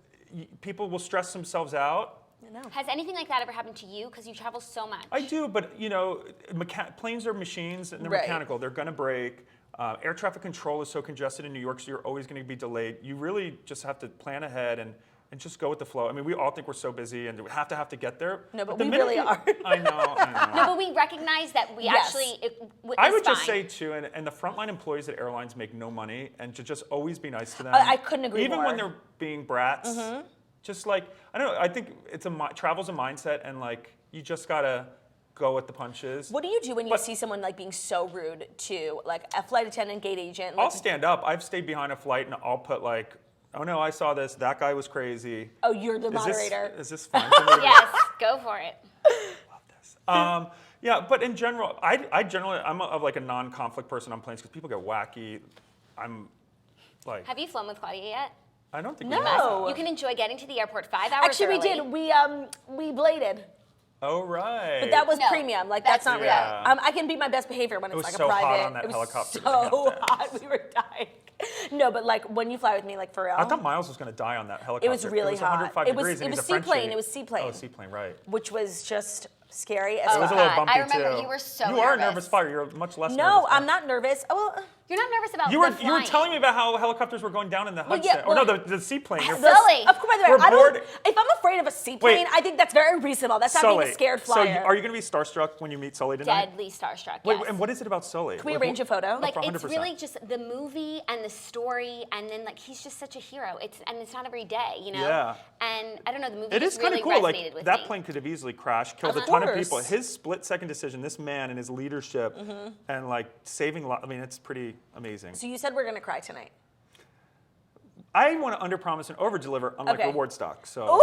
[SPEAKER 2] people will stress themselves out.
[SPEAKER 1] No.
[SPEAKER 3] Has anything like that ever happened to you? Because you travel so much.
[SPEAKER 2] I do, but you know, planes are machines and they're
[SPEAKER 1] Right.
[SPEAKER 2] mechanical. They're going to break. Air traffic control is so congested in New York, so you're always going to be delayed. You really just have to plan ahead and just go with the flow. I mean, we all think we're so busy and we have to get there.
[SPEAKER 1] No, but
[SPEAKER 2] the
[SPEAKER 1] we
[SPEAKER 2] minute
[SPEAKER 1] really
[SPEAKER 2] you-
[SPEAKER 1] are.
[SPEAKER 2] I know.
[SPEAKER 3] No, but we recognize that we
[SPEAKER 1] Yes.
[SPEAKER 3] actually.
[SPEAKER 2] I
[SPEAKER 3] it's
[SPEAKER 2] would just
[SPEAKER 3] fine.
[SPEAKER 2] say too, and the frontline employees at airlines make no money, and to just always be nice to them.
[SPEAKER 1] I couldn't agree
[SPEAKER 2] Even
[SPEAKER 1] more.
[SPEAKER 2] when they're being brats, just like I don't know. I think travel's a mindset, and like you just gotta go with the punches.
[SPEAKER 1] What do you do when you
[SPEAKER 2] But-
[SPEAKER 1] see someone like being so rude to like a flight attendant, gate agent?
[SPEAKER 2] I'll
[SPEAKER 1] Like,
[SPEAKER 2] stand up. I've stayed behind a flight, and I'll put like, "Oh no, I saw this. That guy was crazy."
[SPEAKER 1] oh, you're the moderator.
[SPEAKER 2] Is this fun for me?
[SPEAKER 3] Yes, go for it.
[SPEAKER 2] Yeah, but in general, I generally I'm of like a non-conflict person on planes because people get wacky. I'm like,
[SPEAKER 3] Have you flown with Claudia yet?
[SPEAKER 2] I don't think
[SPEAKER 1] No.
[SPEAKER 2] we have that.
[SPEAKER 1] Oh.
[SPEAKER 3] You can enjoy getting to the airport 5 hours
[SPEAKER 1] Actually, we
[SPEAKER 3] early.
[SPEAKER 1] did. We bladed,
[SPEAKER 2] Oh right.
[SPEAKER 1] but that was
[SPEAKER 3] No,
[SPEAKER 1] premium. Like that's not real.
[SPEAKER 2] Yeah.
[SPEAKER 1] I can be my best behavior when it's
[SPEAKER 2] was
[SPEAKER 1] like
[SPEAKER 2] so
[SPEAKER 1] a
[SPEAKER 2] hot
[SPEAKER 1] private.
[SPEAKER 2] on that
[SPEAKER 1] it was
[SPEAKER 2] helicopter
[SPEAKER 1] so
[SPEAKER 2] going up there.
[SPEAKER 1] hot. We were dying. No, but like when you fly with me, like for real.
[SPEAKER 2] I thought Miles was going to die on that helicopter.
[SPEAKER 1] It was really hot.
[SPEAKER 2] 105
[SPEAKER 1] It was-
[SPEAKER 2] degrees, and
[SPEAKER 1] it
[SPEAKER 2] he's
[SPEAKER 1] was
[SPEAKER 2] a Frenchie.
[SPEAKER 1] seaplane. It was seaplane.
[SPEAKER 2] Oh, seaplane, right.
[SPEAKER 1] which was just scary as
[SPEAKER 3] Oh,
[SPEAKER 2] It was a
[SPEAKER 1] fuck.
[SPEAKER 2] little
[SPEAKER 3] God.
[SPEAKER 2] bumpy
[SPEAKER 3] I remember
[SPEAKER 2] too.
[SPEAKER 3] you were so
[SPEAKER 2] You are a
[SPEAKER 3] nervous.
[SPEAKER 2] nervous flyer. You're much less nervous.
[SPEAKER 1] No, I'm
[SPEAKER 2] now.
[SPEAKER 1] not nervous. Oh, well,
[SPEAKER 3] You're not nervous about
[SPEAKER 2] You were
[SPEAKER 3] the flying.
[SPEAKER 2] telling me about how helicopters were going down in the Hudson,
[SPEAKER 1] yeah,
[SPEAKER 2] or no,
[SPEAKER 1] well-
[SPEAKER 2] the seaplane. You're
[SPEAKER 3] Sully.
[SPEAKER 1] Of course, by the way,
[SPEAKER 2] We're
[SPEAKER 1] I don't.
[SPEAKER 2] bored.
[SPEAKER 1] If I'm afraid of a seaplane,
[SPEAKER 2] Wait.
[SPEAKER 1] I think that's very reasonable. That's not being
[SPEAKER 2] Sully.
[SPEAKER 1] a scared
[SPEAKER 2] So
[SPEAKER 1] flyer.
[SPEAKER 2] are you going to be starstruck when you meet Sully tonight?
[SPEAKER 3] Deadly starstruck.
[SPEAKER 2] Wait,
[SPEAKER 3] Yes.
[SPEAKER 2] and what is it about Sully?
[SPEAKER 1] Can we arrange a photo?
[SPEAKER 3] Like it's
[SPEAKER 2] 100%.
[SPEAKER 3] really just the movie and the story, and then like he's just such a hero. It's not every day, you know.
[SPEAKER 2] Yeah.
[SPEAKER 3] And I don't know, the movie
[SPEAKER 2] It is
[SPEAKER 3] just
[SPEAKER 2] kind
[SPEAKER 3] really
[SPEAKER 2] of cool.
[SPEAKER 3] resonated
[SPEAKER 2] Like
[SPEAKER 3] with
[SPEAKER 2] that
[SPEAKER 3] me.
[SPEAKER 2] plane could have easily crashed, killed a
[SPEAKER 1] Of
[SPEAKER 2] ton of
[SPEAKER 1] course.
[SPEAKER 2] people. His split-second decision, this man and his leadership, and like saving. I mean, it's pretty amazing.
[SPEAKER 1] So you said we're gonna cry tonight.
[SPEAKER 2] I want to underpromise and overdeliver, unlike
[SPEAKER 1] Okay.
[SPEAKER 2] reward stock. So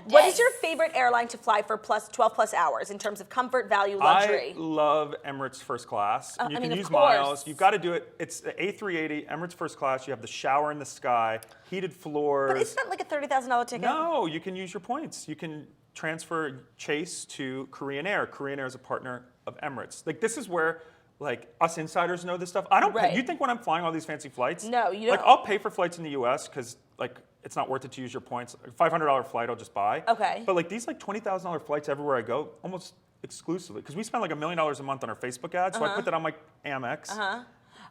[SPEAKER 1] What is your favorite airline to fly for 12 plus hours in terms of comfort, value, luxury?
[SPEAKER 2] I love Emirates first class. And you
[SPEAKER 1] I
[SPEAKER 2] can
[SPEAKER 1] mean, of
[SPEAKER 2] use
[SPEAKER 1] course.
[SPEAKER 2] miles. You've got to do it. It's the A380 Emirates first class. You have the shower in the sky, heated floors.
[SPEAKER 1] But it's not like a $30,000 ticket.
[SPEAKER 2] No, you can use your points. You can transfer Chase to Korean Air. Korean Air is a partner of Emirates. Like this is where like us insiders know this stuff. I don't
[SPEAKER 1] Right.
[SPEAKER 2] pay. You think when I'm flying all these fancy flights?
[SPEAKER 1] No, you
[SPEAKER 2] Like
[SPEAKER 1] don't.
[SPEAKER 2] I'll pay for flights in the US because like it's not worth it to use your points. A $500 flight I'll just buy.
[SPEAKER 1] Okay.
[SPEAKER 2] But like these like $20,000 flights everywhere I go, almost exclusively because we spend like $1 million a month on our Facebook ads. So I put that on my Amex.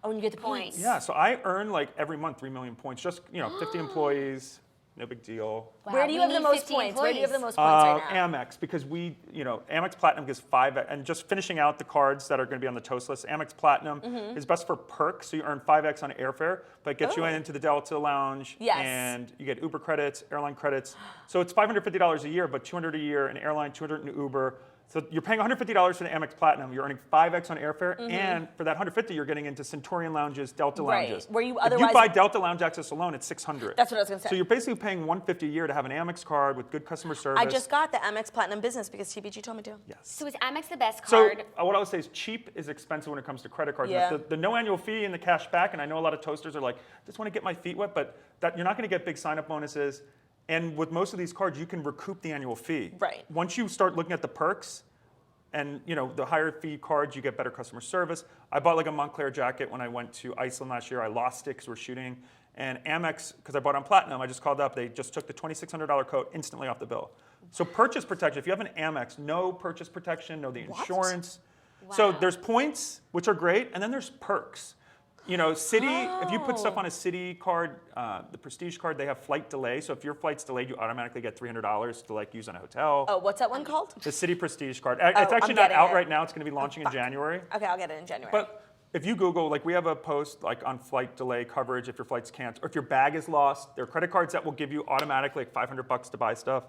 [SPEAKER 1] Oh, and you get the points.
[SPEAKER 2] Yeah, so I earn like every month 3 million points. Just 50 employees, no big deal.
[SPEAKER 3] Wow,
[SPEAKER 1] Where do you have the most points? Where do you have the most points right now?
[SPEAKER 2] Amex, because Amex Platinum gives 5, and just finishing out the cards that are going to be on the toast list. Amex Platinum is best for perks, so you earn 5x on airfare, but it gets you into the Delta Lounge, and you get Uber credits, airline credits. So it's $550 a year, but $200 a year in airline, $200 in Uber. So you're paying $150 for the Amex Platinum. You're earning 5x on airfare, and for that $150, you're getting into Centurion lounges, Delta lounges.
[SPEAKER 1] Where you
[SPEAKER 2] if you buy Delta lounge access alone, it's $600.
[SPEAKER 1] That's what I was going to say.
[SPEAKER 2] So you're basically paying $150 a year to have an Amex card with good customer service.
[SPEAKER 1] I just got the Amex Platinum Business because TBG told me to.
[SPEAKER 2] Yes.
[SPEAKER 3] So is Amex the best card?
[SPEAKER 2] So what I would say is cheap is expensive when it comes to credit cards.
[SPEAKER 1] Yeah.
[SPEAKER 2] The no annual fee and the cash back, and I know a lot of toasters are like, just want to get my feet wet, but you're not going to get big sign-up bonuses. And with most of these cards, you can recoup the annual fee.
[SPEAKER 1] Right.
[SPEAKER 2] Once you start looking at the perks, and the higher fee cards, you get better customer service. I bought like a Montclair jacket when I went to Iceland last year. I lost it because we're shooting. And Amex, because I bought on Platinum, I just called up. They just took the $2,600 coat instantly off the bill. So purchase protection. If you have an Amex, no purchase protection, no the insurance.
[SPEAKER 3] Wow.
[SPEAKER 2] So there's points, which are great, and then there's perks. Citi, if you put stuff on a Citi card, the Prestige card, they have flight delay. So if your flight's delayed, you automatically get $300 to use in a hotel.
[SPEAKER 1] Oh, what's that one called?
[SPEAKER 2] The Citi Prestige card. It's actually not out right now. It's going to be launching in January.
[SPEAKER 1] Okay, I'll get it in January.
[SPEAKER 2] But if you Google, we have a post on flight delay coverage if your flight's canceled, or if your bag is lost. There are credit cards that will give you automatically $500 to buy stuff.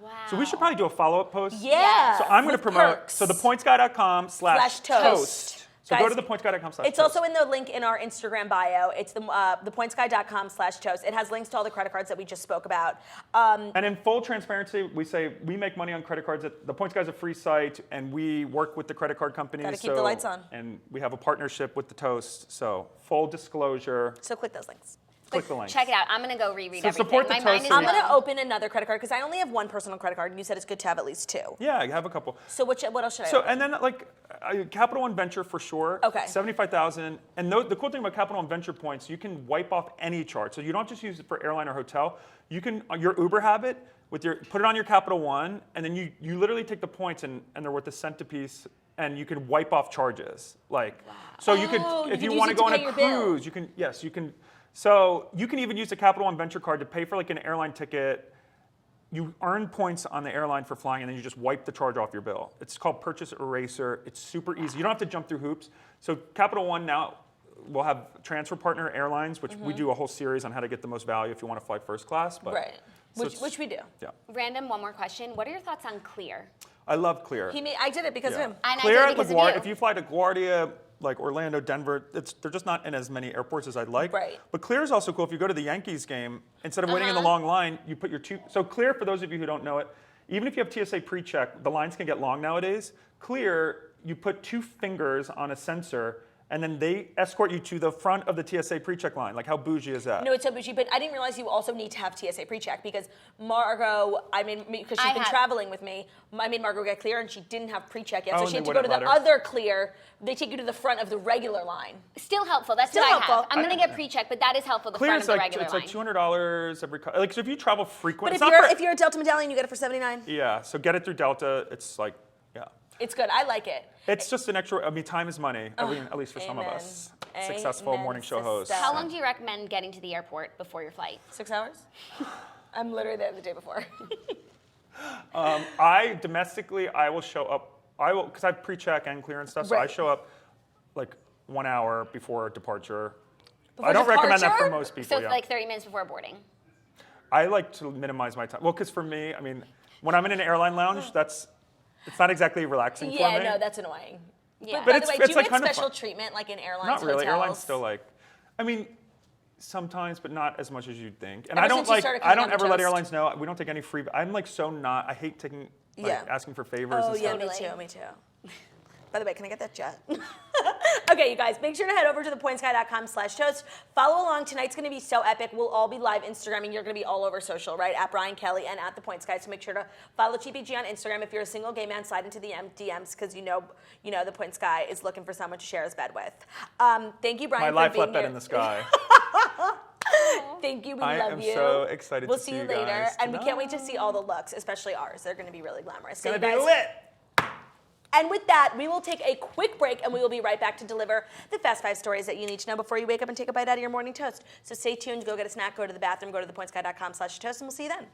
[SPEAKER 3] Wow.
[SPEAKER 2] So we should probably do a follow-up post.
[SPEAKER 1] Yeah.
[SPEAKER 2] So I'm going to promote.
[SPEAKER 1] Perks.
[SPEAKER 2] So thepointsguy.com/toast. So
[SPEAKER 1] Guys,
[SPEAKER 2] go to thepointsguy.com/toast.
[SPEAKER 1] It's also in the link in our Instagram bio. It's thepointsguy.com/toast. It has links to all the credit cards that we just spoke about.
[SPEAKER 2] And in full transparency, we say we make money on credit cards. The Points Guy is a free site, and we work with the credit card companies.
[SPEAKER 1] Gotta keep the lights on.
[SPEAKER 2] And we have a partnership with the Toast. So full disclosure.
[SPEAKER 1] So click those links.
[SPEAKER 2] Click the link.
[SPEAKER 3] Check it out. I'm going to go reread
[SPEAKER 2] So
[SPEAKER 3] everything.
[SPEAKER 2] support the
[SPEAKER 3] My mind
[SPEAKER 2] Toast.
[SPEAKER 3] is
[SPEAKER 1] I'm
[SPEAKER 3] blown.
[SPEAKER 1] going to open another credit card because I only have one personal credit card, and you said it's good to have at least 2.
[SPEAKER 2] Yeah, I have a couple.
[SPEAKER 1] So what else should I
[SPEAKER 2] So
[SPEAKER 1] open?
[SPEAKER 2] and then Capital One Venture for sure.
[SPEAKER 1] Okay.
[SPEAKER 2] 75,000. And the cool thing about Capital One Venture points, you can wipe off any chart. So you don't just use it for airline or hotel. You can your Uber habit put it on your Capital One, and then you literally take the points and they're worth $0.01 a piece, and you can wipe off charges. So you could if
[SPEAKER 1] you
[SPEAKER 2] you
[SPEAKER 1] could
[SPEAKER 2] want to
[SPEAKER 1] use it
[SPEAKER 2] go
[SPEAKER 1] to
[SPEAKER 2] on
[SPEAKER 1] pay
[SPEAKER 2] a
[SPEAKER 1] your bill.
[SPEAKER 2] cruise, you can you can. So you can even use the Capital One Venture card to pay for an airline ticket. You earn points on the airline for flying, and then you just wipe the charge off your bill. It's called Purchase Eraser. It's super easy. You don't have to jump through hoops. So Capital One now will have transfer partner airlines, which we do a whole series on how to get the most value if you want to fly first class. But,
[SPEAKER 1] Right.
[SPEAKER 2] so
[SPEAKER 1] Which we do.
[SPEAKER 2] Yeah.
[SPEAKER 3] Random, one more question. What are your thoughts on Clear?
[SPEAKER 2] I love Clear.
[SPEAKER 1] I did it because of
[SPEAKER 2] Yeah.
[SPEAKER 1] him.
[SPEAKER 3] And
[SPEAKER 2] Clear
[SPEAKER 3] I
[SPEAKER 2] at
[SPEAKER 3] did it because of
[SPEAKER 2] LaGuardia.
[SPEAKER 3] you.
[SPEAKER 2] If you fly to LaGuardia, Orlando, Denver, they're just not in as many airports as I'd like.
[SPEAKER 1] Right.
[SPEAKER 2] But Clear is also cool. If you go to the Yankees game, instead of waiting in the long line, you put your two. So Clear, for those of you who don't know it, even if you have TSA pre-check, the lines can get long nowadays. Clear, you put 2 fingers on a sensor, and then they escort you to the front of the TSA pre-check line. How bougie is that?
[SPEAKER 1] No, it's so bougie, but I didn't realize you also need to have TSA pre-check because Margot, because she's been traveling with me, I made Margot get Clear and she didn't have pre-check yet, so
[SPEAKER 2] Oh,
[SPEAKER 1] she
[SPEAKER 2] and
[SPEAKER 1] had
[SPEAKER 2] they
[SPEAKER 1] to go to
[SPEAKER 2] wouldn't
[SPEAKER 1] the
[SPEAKER 2] let her?
[SPEAKER 1] other Clear. They take you to the front of the regular line.
[SPEAKER 3] Still helpful. That's
[SPEAKER 1] Still
[SPEAKER 3] what
[SPEAKER 1] helpful.
[SPEAKER 3] I have. I'm going to get pre-check, but that is helpful. The
[SPEAKER 2] Clear
[SPEAKER 3] front
[SPEAKER 2] is
[SPEAKER 3] of the regular
[SPEAKER 2] it's
[SPEAKER 3] line.
[SPEAKER 2] $200 every. So if you travel frequent,
[SPEAKER 1] But if you're a Delta Medallion, you get it for $79.
[SPEAKER 2] yeah. So get it through Delta. It's yeah.
[SPEAKER 1] It's good. I like it.
[SPEAKER 2] It's just an extra. Time is money. At least for some of
[SPEAKER 1] amen.
[SPEAKER 2] us, successful
[SPEAKER 1] Amen,
[SPEAKER 2] morning show
[SPEAKER 1] sister.
[SPEAKER 2] hosts.
[SPEAKER 3] How long do you recommend getting to the airport before your flight?
[SPEAKER 1] 6 hours? I'm literally there the day before.
[SPEAKER 2] Domestically, I will show up. Because I have pre-check and Clear and stuff. So I
[SPEAKER 1] Right.
[SPEAKER 2] show up 1 hour before departure.
[SPEAKER 1] Before
[SPEAKER 2] I don't recommend that for
[SPEAKER 1] departure?
[SPEAKER 2] most people.
[SPEAKER 3] So it's
[SPEAKER 2] yeah.
[SPEAKER 3] 30 minutes before boarding.
[SPEAKER 2] I like to minimize my time. Well, because for me, when I'm in an airline lounge, it's not exactly relaxing for me.
[SPEAKER 1] Yeah, no, that's annoying.
[SPEAKER 3] Yeah.
[SPEAKER 1] But by
[SPEAKER 2] it's-
[SPEAKER 1] the way,
[SPEAKER 2] it's
[SPEAKER 1] do you get
[SPEAKER 2] kind of
[SPEAKER 1] special
[SPEAKER 2] fun.
[SPEAKER 1] treatment in airlines,
[SPEAKER 2] Not really.
[SPEAKER 1] hotels?
[SPEAKER 2] Airlines still sometimes, but not as much as you'd think. And
[SPEAKER 1] Ever
[SPEAKER 2] I don't
[SPEAKER 1] since you started
[SPEAKER 2] I
[SPEAKER 1] coming
[SPEAKER 2] don't
[SPEAKER 1] on the
[SPEAKER 2] ever let
[SPEAKER 1] Toast.
[SPEAKER 2] airlines know. We don't take any free. I'm so not. I hate taking asking for favors
[SPEAKER 1] Oh,
[SPEAKER 2] and
[SPEAKER 1] yeah,
[SPEAKER 2] stuff.
[SPEAKER 1] me too. By the way, can I get that jet? Okay, you guys, make sure to head over to thepointsguy.com/toast. Follow along. Tonight's going to be so epic. We'll all be live Instagramming. You're going to be all over social, right? At Brian Kelly and at The Points Guy. So make sure to follow TPG on Instagram. If you're a single gay man, slide into the DMs because you know The Points Guy is looking for someone to share his bed with. Thank you, Brian,
[SPEAKER 2] My
[SPEAKER 1] for
[SPEAKER 2] life
[SPEAKER 1] being
[SPEAKER 2] left bed
[SPEAKER 1] here.
[SPEAKER 2] in the sky.
[SPEAKER 1] Thank you. We
[SPEAKER 2] I
[SPEAKER 1] love
[SPEAKER 2] am
[SPEAKER 1] you.
[SPEAKER 2] so excited
[SPEAKER 1] We'll
[SPEAKER 2] to
[SPEAKER 1] see
[SPEAKER 2] see
[SPEAKER 1] you
[SPEAKER 2] you
[SPEAKER 1] later.
[SPEAKER 2] guys
[SPEAKER 1] And we can't wait to
[SPEAKER 2] tonight.
[SPEAKER 1] see all the looks, especially ours. They're going to be really glamorous.
[SPEAKER 2] It's
[SPEAKER 1] So
[SPEAKER 2] gonna
[SPEAKER 1] you
[SPEAKER 2] be
[SPEAKER 1] guys-
[SPEAKER 2] lit.
[SPEAKER 1] And with that, we will take a quick break and we will be right back to deliver the Fast 5 stories that you need to know before you wake up and take a bite out of your morning toast. So stay tuned, go get a snack, go to the bathroom, go to thepointsguy.com/toast, and we'll see you then.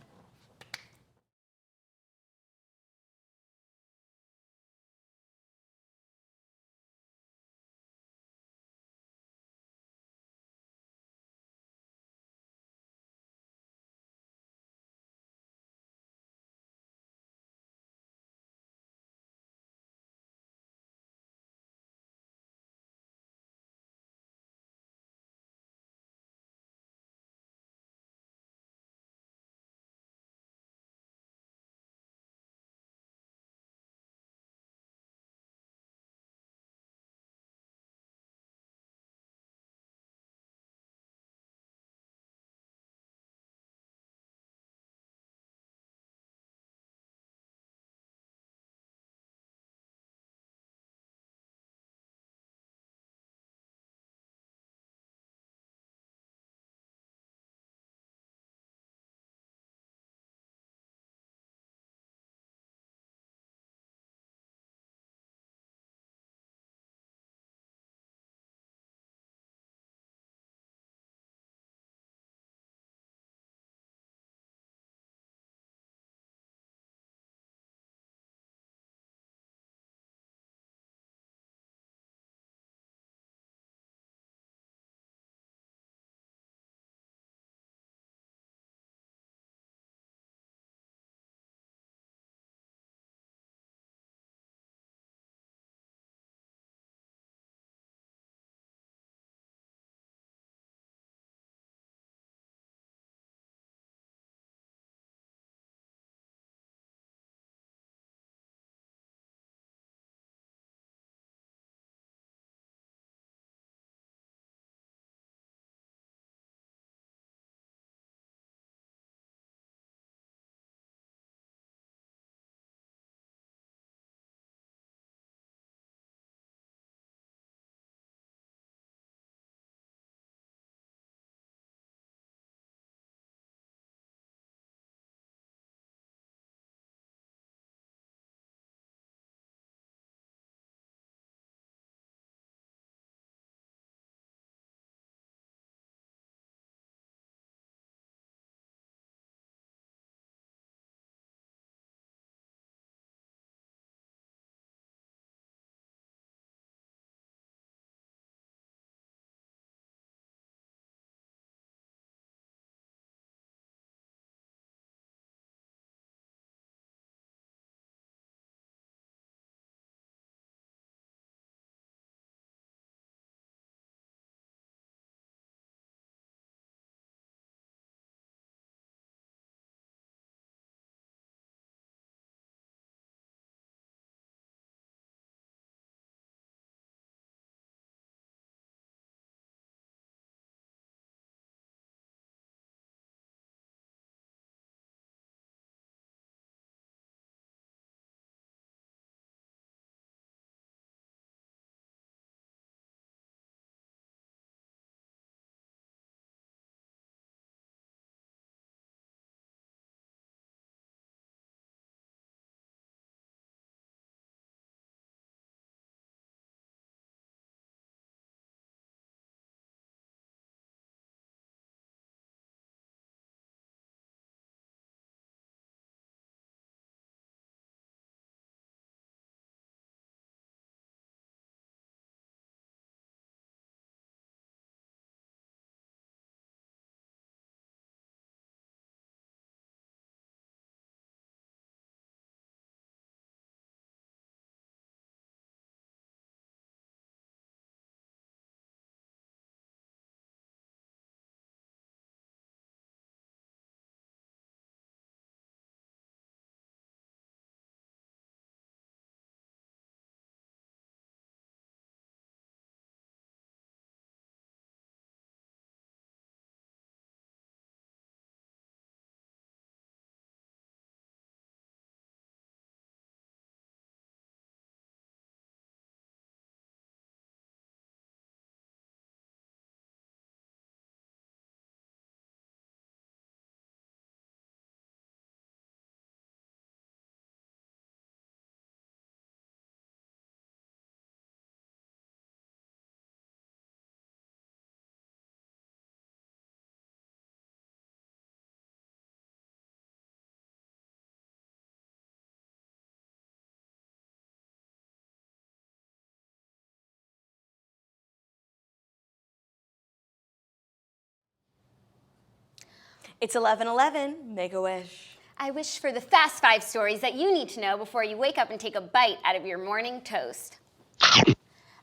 [SPEAKER 1] It's 11:11. Make a wish.
[SPEAKER 3] I wish for the fast 5 stories that you need to know before you wake up and take a bite out of your morning toast.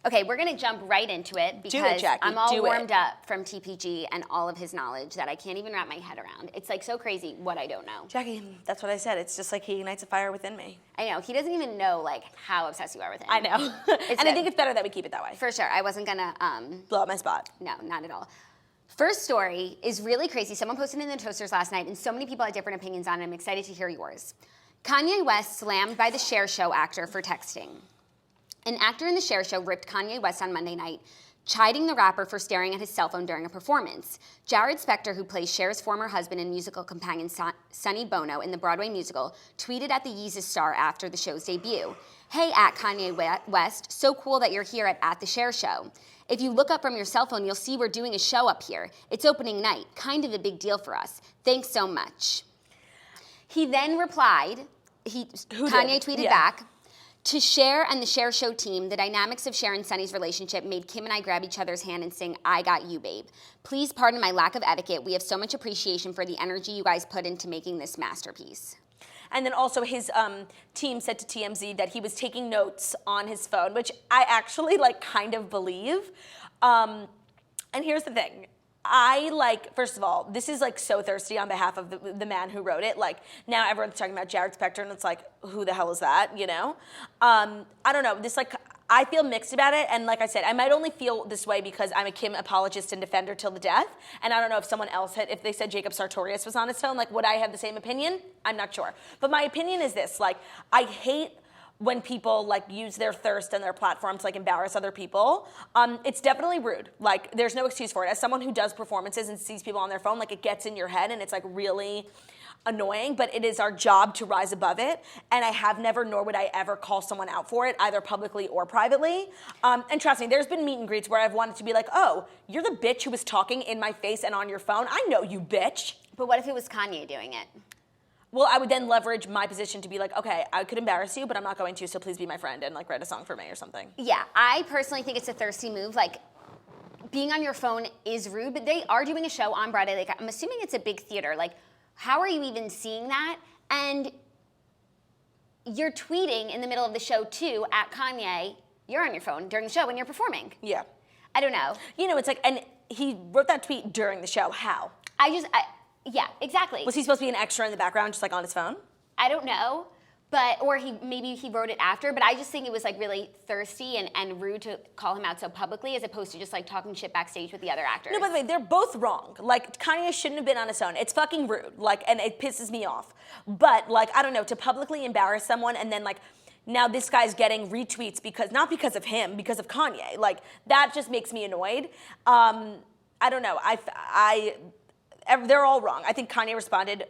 [SPEAKER 3] Okay, we're going to jump right into it because I'm all warmed up from TPG and all of his knowledge that I can't even wrap my head around. It's like so crazy what I don't know.
[SPEAKER 1] Jackie, that's what I said. It's just like he ignites a fire within me.
[SPEAKER 3] I know. He doesn't even know like how obsessed you are with him.
[SPEAKER 1] I know. And I think it's better that we keep it that way.
[SPEAKER 3] For sure. I wasn't going to...
[SPEAKER 1] blow up my spot.
[SPEAKER 3] No, not at all. First story is really crazy. Someone posted in the Toasters last night, and so many people had different opinions on it. I'm excited to hear yours. Kanye West slammed by the Cher Show actor for texting. An actor in the Cher Show ripped Kanye West on Monday night, chiding the rapper for staring at his cell phone during a performance. Jared Spector, who plays Cher's former husband and musical companion Sonny Bono in the Broadway musical, tweeted at the Yeezus star after the show's debut. Hey, at Kanye West, so cool that you're here at the Cher Show. If you look up from your cell phone, you'll see we're doing a show up here. It's opening night, kind of a big deal for us. Thanks so much. He then replied, Kanye tweeted back, to Cher and the Cher Show team, the dynamics of Cher and Sonny's relationship made Kim and I grab each other's hand and sing, I got you, babe. Please pardon my lack of etiquette. We have so much appreciation for the energy you guys put into making this masterpiece.
[SPEAKER 1] And then also his team said to TMZ that he was taking notes on his phone, which I actually like kind of believe. And here's the thing. First of all, this is like so thirsty on behalf of the man who wrote it. Like now everyone's talking about Jared Spector and it's like, who the hell is that, you know? I don't know, I feel mixed about it. And like I said, I might only feel this way because I'm a Kim apologist and defender till the death. And I don't know if someone else if they said Jacob Sartorius was on his phone, like would I have the same opinion? I'm not sure. But my opinion is this, like I hate when people like use their thirst and their platform to like embarrass other people. It's definitely rude. Like there's no excuse for it. As someone who does performances and sees people on their phone, like it gets in your head and it's like really annoying, but it is our job to rise above it. And I have never, nor would I ever call someone out for it, either publicly or privately. And trust me, there's been meet and greets where I've wanted to be like, oh, you're the bitch who was talking in my face and on your phone. I know you, bitch.
[SPEAKER 3] But what if it was Kanye doing it?
[SPEAKER 1] Well, I would then leverage my position to be like, okay, I could embarrass you, but I'm not going to, so please be my friend and like write a song for me or something.
[SPEAKER 3] Yeah, I personally think it's a thirsty move. Like, being on your phone is rude, but they are doing a show on Broadway. Like, I'm assuming it's a big theater. Like, how are you even seeing that? And you're tweeting in the middle of the show too at Kanye. You're on your phone during the show when you're performing.
[SPEAKER 1] Yeah.
[SPEAKER 3] I don't know.
[SPEAKER 1] You know, it's like, and he wrote that tweet during the show. How?
[SPEAKER 3] Yeah, exactly.
[SPEAKER 1] Was he supposed to be an extra in the background, just like on his phone?
[SPEAKER 3] I don't know, or maybe he wrote it after, but I just think it was like really thirsty and rude to call him out so publicly as opposed to just like talking shit backstage with the other actors.
[SPEAKER 1] No, by the way, they're both wrong. Like, Kanye shouldn't have been on his own. It's fucking rude, like, and it pisses me off. But, like, I don't know, to publicly embarrass someone and then, like, now this guy's getting retweets not because of him, because of Kanye. Like, that just makes me annoyed. I don't know. They're all wrong. I think Kanye responded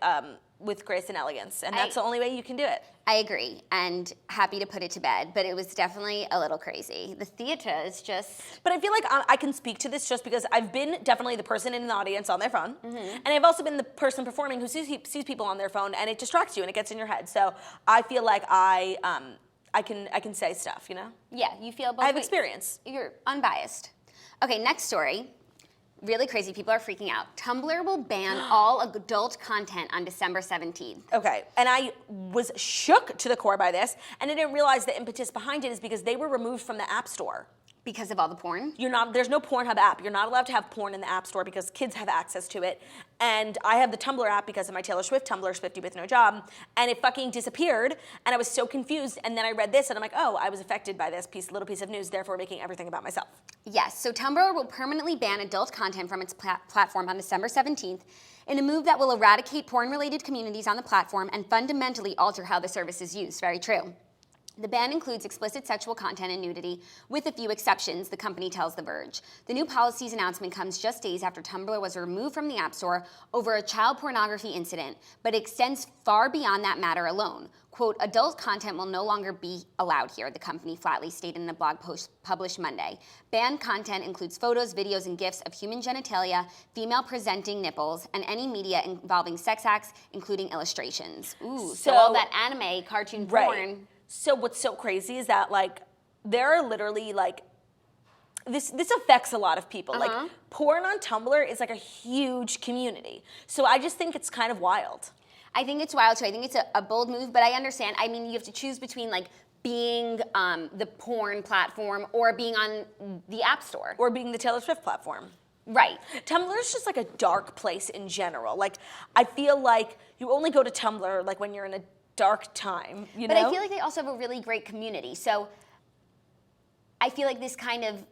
[SPEAKER 1] with grace and elegance, and that's the only way you can do it.
[SPEAKER 3] I agree, and happy to put it to bed, but it was definitely a little crazy. The theater is just...
[SPEAKER 1] But I feel like I can speak to this just because I've been definitely the person in the audience on their phone, and I've also been the person performing who sees people on their phone, and it distracts you, and it gets in your head. So I feel like I can say stuff, you know?
[SPEAKER 3] Yeah, you feel both
[SPEAKER 1] I have
[SPEAKER 3] ways.
[SPEAKER 1] experience.
[SPEAKER 3] You're unbiased. Okay, next story. Really crazy. People are freaking out. Tumblr will ban all adult content on December 17th.
[SPEAKER 1] Okay, and I was shook to the core by this, and I didn't realize the impetus behind it is because they were removed from the App Store.
[SPEAKER 3] Because of all the porn?
[SPEAKER 1] There's no Pornhub app. You're not allowed to have porn in the App Store because kids have access to it. And I have the Tumblr app because of my Taylor Swift Tumblr, Swiftie with no job, and it fucking disappeared, and I was so confused, and then I read this, and I'm like, oh, I was affected by this little piece of news, therefore making everything about myself.
[SPEAKER 3] Yes, so Tumblr will permanently ban adult content from its platform on December 17th in a move that will eradicate porn-related communities on the platform and fundamentally alter how the service is used. Very true. The ban includes explicit sexual content and nudity, with a few exceptions, the company tells The Verge. The new policy's announcement comes just days after Tumblr was removed from the App Store over a child pornography incident, but extends far beyond that matter alone. Quote, adult content will no longer be allowed here, the company flatly stated in a blog post published Monday. Banned content includes photos, videos, and GIFs of human genitalia, female-presenting nipples, and any media involving sex acts, including illustrations. Ooh, so all that anime, cartoon porn...
[SPEAKER 1] So what's so crazy is that, like, there are literally, like, this affects a lot of people. Like porn on Tumblr is like a huge community. So I just think it's kind of wild.
[SPEAKER 3] I think it's wild too. I think it's a bold move, but I understand. I mean, you have to choose between like being the porn platform or being on the App Store.
[SPEAKER 1] Or being the Taylor Swift platform.
[SPEAKER 3] Right.
[SPEAKER 1] Tumblr is just like a dark place in general. Like, I feel like you only go to Tumblr like when you're in a dark time, you know?
[SPEAKER 3] But I feel like they also have a really great community. So I feel like this kind of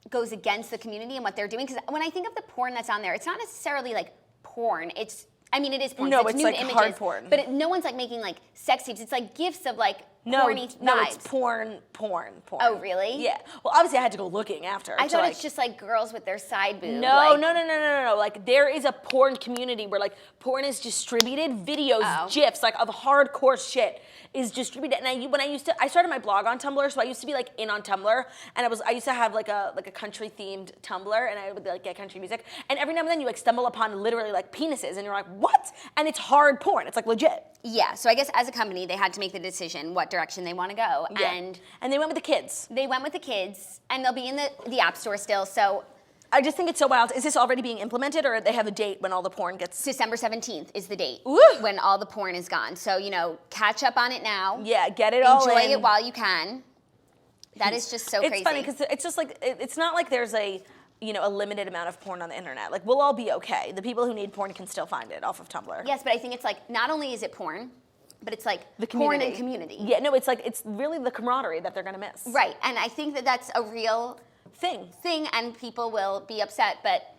[SPEAKER 3] goes against the community and what they're doing. Because when I think of the porn that's on there, it's not necessarily like porn. It is porn.
[SPEAKER 1] No,
[SPEAKER 3] it's
[SPEAKER 1] it's
[SPEAKER 3] nude
[SPEAKER 1] like
[SPEAKER 3] images,
[SPEAKER 1] hard porn.
[SPEAKER 3] But no one's like making like sex tapes. It's like gifs of like porny
[SPEAKER 1] No,
[SPEAKER 3] knives.
[SPEAKER 1] it's porn.
[SPEAKER 3] Oh, really?
[SPEAKER 1] Yeah. Well, obviously I had to go looking after.
[SPEAKER 3] I thought it's just like girls with their side boob.
[SPEAKER 1] No. Like there is a porn community where like porn is distributed, videos, GIFs, like of hardcore shit is distributed. And I started my blog on Tumblr, so I used to be like in on Tumblr, and I used to have like a country themed Tumblr, and I would like get country music, and every now and then you like stumble upon literally like penises, and you're like, what? And it's hard porn. It's like legit.
[SPEAKER 3] Yeah. So I guess as a company, they had to make the decision what direction they want to go,
[SPEAKER 1] Yeah. And they went with the kids.
[SPEAKER 3] They went with the kids, and they'll be in the App Store still. So
[SPEAKER 1] I just think it's so wild. Is this already being implemented, or they have a date when all the porn gets?
[SPEAKER 3] December 17th is the date
[SPEAKER 1] Ooh.
[SPEAKER 3] when all the porn is gone. So, catch up on it now.
[SPEAKER 1] Yeah, get it all in.
[SPEAKER 3] Enjoy it while you can. That is just so crazy.
[SPEAKER 1] It's funny because it's just like, it's not like there's a limited amount of porn on the internet. Like, we'll all be okay. The people who need porn can still find it off of Tumblr.
[SPEAKER 3] Yes, but I think it's like, not only is it porn, but it's like
[SPEAKER 1] The
[SPEAKER 3] porn
[SPEAKER 1] community.
[SPEAKER 3] and community.
[SPEAKER 1] Yeah, no, it's like, it's really the camaraderie that they're gonna miss.
[SPEAKER 3] Right, and I think that that's a real
[SPEAKER 1] Thing.
[SPEAKER 3] and people will be upset, but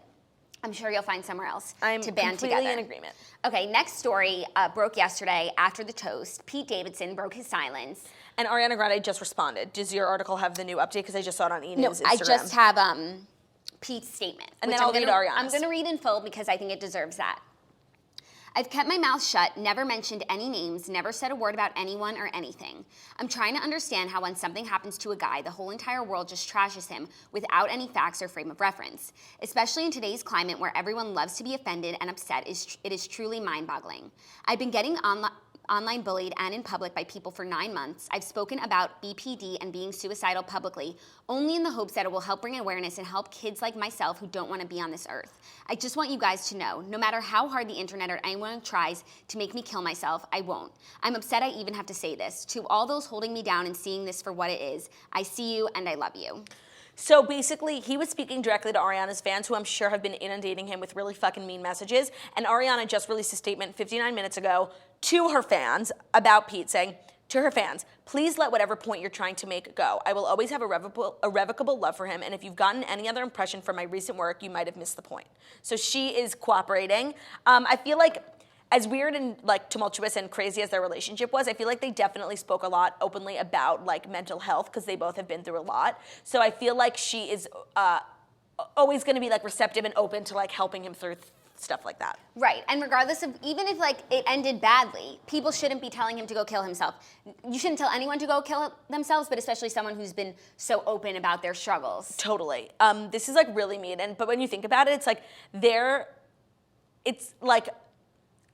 [SPEAKER 3] I'm sure you'll find somewhere else
[SPEAKER 1] I'm
[SPEAKER 3] to band
[SPEAKER 1] completely
[SPEAKER 3] together.
[SPEAKER 1] in agreement.
[SPEAKER 3] Okay, next story broke yesterday after the toast. Pete Davidson broke his silence.
[SPEAKER 1] And Ariana Grande just responded. Does your article have the new update? Because I just saw it on E-News Instagram.
[SPEAKER 3] I just have Pete's statement.
[SPEAKER 1] And
[SPEAKER 3] which
[SPEAKER 1] then I'll read Ariana's.
[SPEAKER 3] I'm going to read in full because I think it deserves that. I've kept my mouth shut, never mentioned any names, never said a word about anyone or anything. I'm trying to understand how when something happens to a guy, the whole entire world just trashes him without any facts or frame of reference. Especially in today's climate where everyone loves to be offended and upset, it is truly mind-boggling. I've been getting online bullied and in public by people for 9 months. I've spoken about BPD and being suicidal publicly, only in the hopes that it will help bring awareness and help kids like myself who don't want to be on this earth. I just want you guys to know, no matter how hard the internet or anyone tries to make me kill myself, I won't. I'm upset I even have to say this. To all those holding me down and seeing this for what it is, I see you and I love you.
[SPEAKER 1] So basically, he was speaking directly to Ariana's fans, who I'm sure have been inundating him with really fucking mean messages. And Ariana just released a statement 59 minutes ago to her fans about Pete, saying, to her fans, please let whatever point you're trying to make go. I will always have irrevocable love for him, and if you've gotten any other impression from my recent work, you might have missed the point. So she is cooperating. I feel like, as weird and like tumultuous and crazy as their relationship was, I feel like they definitely spoke a lot openly about like mental health because they both have been through a lot. So I feel like she is always going to be like receptive and open to like helping him through stuff like that.
[SPEAKER 3] Right, and regardless of, even if like it ended badly, people shouldn't be telling him to go kill himself. You shouldn't tell anyone to go kill themselves, but especially someone who's been so open about their struggles.
[SPEAKER 1] Totally. This is like really mean, but when you think about it, it's like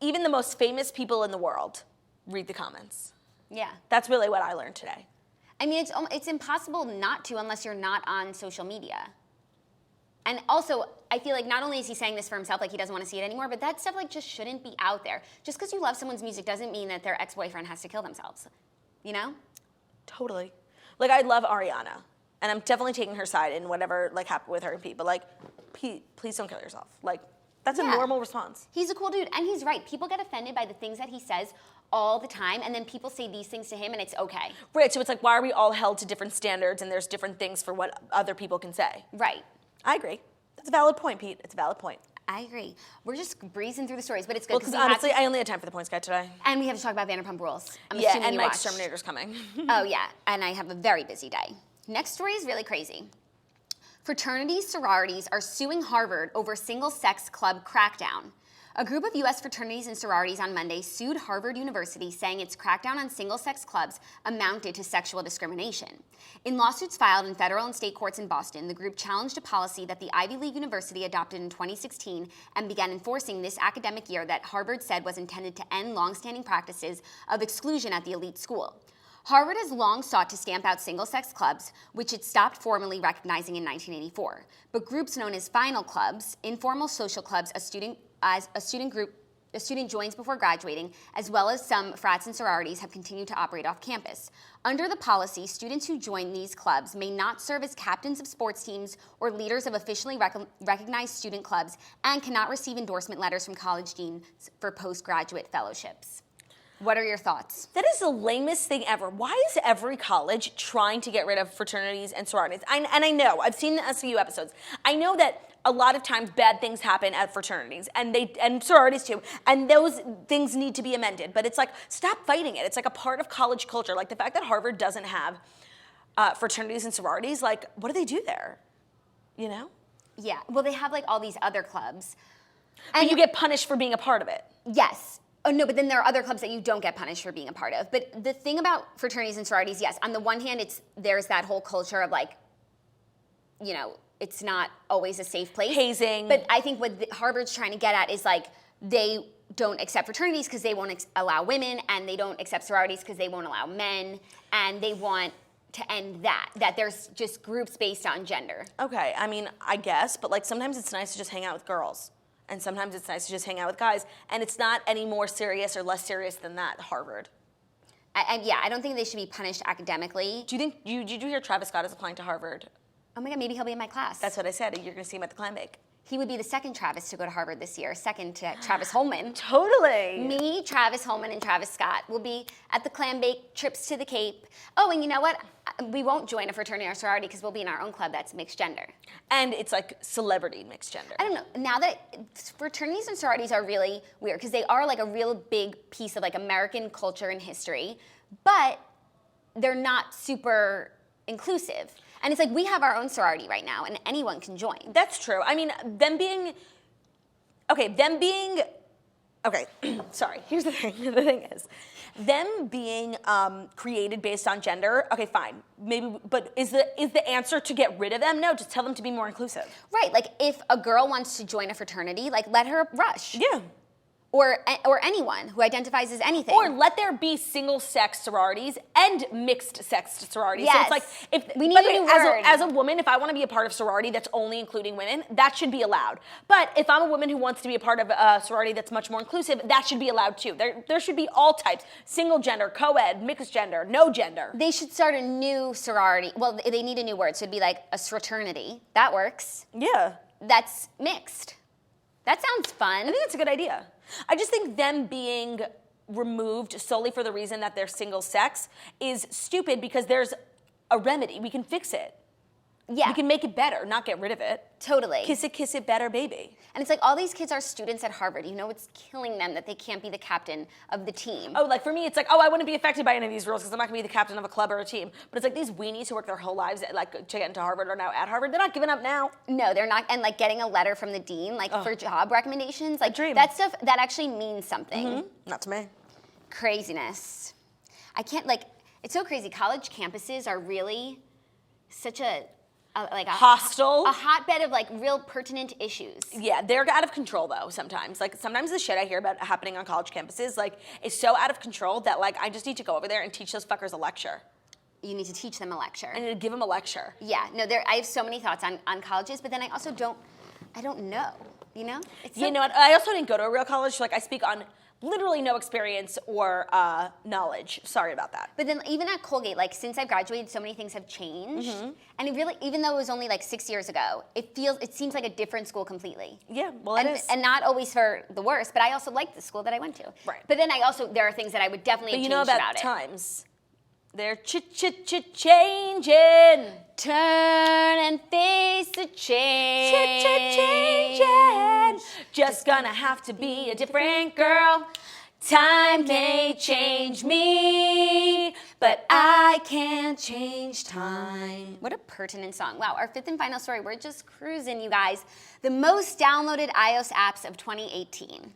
[SPEAKER 1] even the most famous people in the world read the comments.
[SPEAKER 3] Yeah.
[SPEAKER 1] That's really what I learned today.
[SPEAKER 3] I mean, it's impossible not to unless you're not on social media. And also, I feel like not only is he saying this for himself, like he doesn't want to see it anymore, but that stuff like just shouldn't be out there. Just because you love someone's music doesn't mean that their ex-boyfriend has to kill themselves, you know?
[SPEAKER 1] Totally. Like, I love Ariana, and I'm definitely taking her side in whatever like happened with her and Pete, but like, Pete, please don't kill yourself. Like, that's a normal response.
[SPEAKER 3] He's a cool dude, and he's right. People get offended by the things that he says all the time, and then people say these things to him, and it's okay.
[SPEAKER 1] Right, so it's like, why are we all held to different standards, and there's different things for what other people can say?
[SPEAKER 3] Right.
[SPEAKER 1] I agree. That's a valid point, Pete. It's a valid point.
[SPEAKER 3] I agree. We're just breezing through the stories, but it's good.
[SPEAKER 1] Well, because honestly, I only had time for the points guide today.
[SPEAKER 3] And we have to talk about Vanderpump Rules. I'm
[SPEAKER 1] Yeah,
[SPEAKER 3] assuming
[SPEAKER 1] and
[SPEAKER 3] you
[SPEAKER 1] my
[SPEAKER 3] watched.
[SPEAKER 1] exterminator's coming.
[SPEAKER 3] Oh, yeah, and I have a very busy day. Next story is really crazy. Fraternities, sororities are suing Harvard over single-sex club crackdown. A group of U.S. fraternities and sororities on Monday sued Harvard University, saying its crackdown on single-sex clubs amounted to sexual discrimination. In lawsuits filed in federal and state courts in Boston, the group challenged a policy that the Ivy League university adopted in 2016 and began enforcing this academic year that Harvard said was intended to end longstanding practices of exclusion at the elite school. Harvard has long sought to stamp out single-sex clubs, which it stopped formally recognizing in 1984. But groups known as final clubs, informal social clubs, a student joins before graduating, as well as some frats and sororities have continued to operate off campus. Under the policy, students who join these clubs may not serve as captains of sports teams or leaders of officially recognized student clubs and cannot receive endorsement letters from college deans for postgraduate fellowships. What are your thoughts?
[SPEAKER 1] That is the lamest thing ever. Why is every college trying to get rid of fraternities and sororities? And I know, I've seen the SVU episodes. I know that a lot of times bad things happen at fraternities and sororities too, and those things need to be amended. But it's like, stop fighting it. It's like a part of college culture. Like the fact that Harvard doesn't have fraternities and sororities, like what do they do there? You know?
[SPEAKER 3] Yeah, well, they have like all these other clubs.
[SPEAKER 1] And you get punished for being a part of it.
[SPEAKER 3] Yes. Oh, no, but then there are other clubs that you don't get punished for being a part of. But the thing about fraternities and sororities, yes, on the one hand, there's that whole culture of like, you know, it's not always a safe place.
[SPEAKER 1] Hazing.
[SPEAKER 3] But I think what Harvard's trying to get at is like, they don't accept fraternities because they won't allow women, and they don't accept sororities because they won't allow men, and they want to end that there's just groups based on gender.
[SPEAKER 1] Okay, I mean, I guess, but like sometimes it's nice to just hang out with girls. And sometimes it's nice to just hang out with guys. And it's not any more serious or less serious than that, Harvard.
[SPEAKER 3] I don't think they should be punished academically.
[SPEAKER 1] Do you think, did you hear Travis Scott is applying to Harvard?
[SPEAKER 3] Oh my God, maybe he'll be in my class.
[SPEAKER 1] That's what I said. You're going to see him at the clam bake.
[SPEAKER 3] He would be the second Travis to go to Harvard this year, second to Travis Holman.
[SPEAKER 1] Totally.
[SPEAKER 3] Me, Travis Holman, and Travis Scott will be at the clam bake, trips to the Cape. Oh, and you know what? We won't join a fraternity or sorority because we'll be in our own club that's mixed gender.
[SPEAKER 1] And it's like celebrity mixed gender.
[SPEAKER 3] I don't know. Now that fraternities and sororities are really weird because they are like a real big piece of like American culture and history, but they're not super inclusive. And it's like we have our own sorority right now and anyone can join.
[SPEAKER 1] That's true. I mean, okay, sorry, here's the thing. The thing is, them being created based on gender, okay, fine. Maybe, but is the answer to get rid of them? No, just tell them to be more inclusive.
[SPEAKER 3] Right, like if a girl wants to join a fraternity, like let her rush.
[SPEAKER 1] Yeah.
[SPEAKER 3] Or anyone who identifies as anything.
[SPEAKER 1] Or let there be single-sex sororities and mixed-sex sororities.
[SPEAKER 3] Yes.
[SPEAKER 1] So it's like,
[SPEAKER 3] we need a new word.
[SPEAKER 1] As a woman, if I want to be a part of sorority that's only including women, that should be allowed. But if I'm a woman who wants to be a part of a sorority that's much more inclusive, that should be allowed too. There should be all types: single gender, co-ed, mixed gender, no gender.
[SPEAKER 3] They should start a new sorority. Well, they need a new word, so it'd be like a fraternity. That works.
[SPEAKER 1] Yeah.
[SPEAKER 3] That's mixed. That sounds fun.
[SPEAKER 1] I think that's a good idea. I just think them being removed solely for the reason that they're single sex is stupid because there's a remedy. We can fix it.
[SPEAKER 3] Yeah.
[SPEAKER 1] We can make it better, not get rid of it.
[SPEAKER 3] Totally.
[SPEAKER 1] Kiss it better, baby.
[SPEAKER 3] And it's like all these kids are students at Harvard. You know it's killing them that they can't be the captain of the team.
[SPEAKER 1] Oh, like for me, it's like, oh, I wouldn't be affected by any of these rules because I'm not going to be the captain of a club or a team. But it's like these weenies who work their whole lives to get into Harvard or now at Harvard, they're not giving up now.
[SPEAKER 3] No, they're not. And like getting a letter from the dean, like for job recommendations, like
[SPEAKER 1] dream.
[SPEAKER 3] that stuff, that actually means something.
[SPEAKER 1] Mm-hmm. Not to me.
[SPEAKER 3] Craziness. I can't, like, it's so crazy. College campuses are really such a
[SPEAKER 1] hostile,
[SPEAKER 3] a hotbed of like real pertinent issues.
[SPEAKER 1] Yeah, they're out of control though sometimes. Like sometimes the shit I hear about happening on college campuses like is so out of control that like I just need to go over there and teach those fuckers a lecture.
[SPEAKER 3] You need to teach them a lecture.
[SPEAKER 1] I need to give them a lecture.
[SPEAKER 3] Yeah, no, I have so many thoughts on colleges, but then I also don't know, you know? It's so,
[SPEAKER 1] you know what, I also didn't go to a real college, so like I speak on literally no experience or knowledge. Sorry about that.
[SPEAKER 3] But then even at Colgate, like since I've graduated, so many things have changed. Mm-hmm. And it really, even though it was only like 6 years ago, it seems like a different school completely.
[SPEAKER 1] Yeah, well it is.
[SPEAKER 3] And not always for the worst, but I also like the school that I went to.
[SPEAKER 1] Right.
[SPEAKER 3] But then there are things that I would definitely
[SPEAKER 1] but
[SPEAKER 3] have
[SPEAKER 1] you know
[SPEAKER 3] changed
[SPEAKER 1] about
[SPEAKER 3] it.
[SPEAKER 1] times. They're changing.
[SPEAKER 3] Turn and face the change.
[SPEAKER 1] Changing. Just gonna have to be a different girl. Time may change me, but I can't change time.
[SPEAKER 3] What a pertinent song. Wow, our fifth and final story. We're just cruising, you guys. The most downloaded iOS apps of 2018.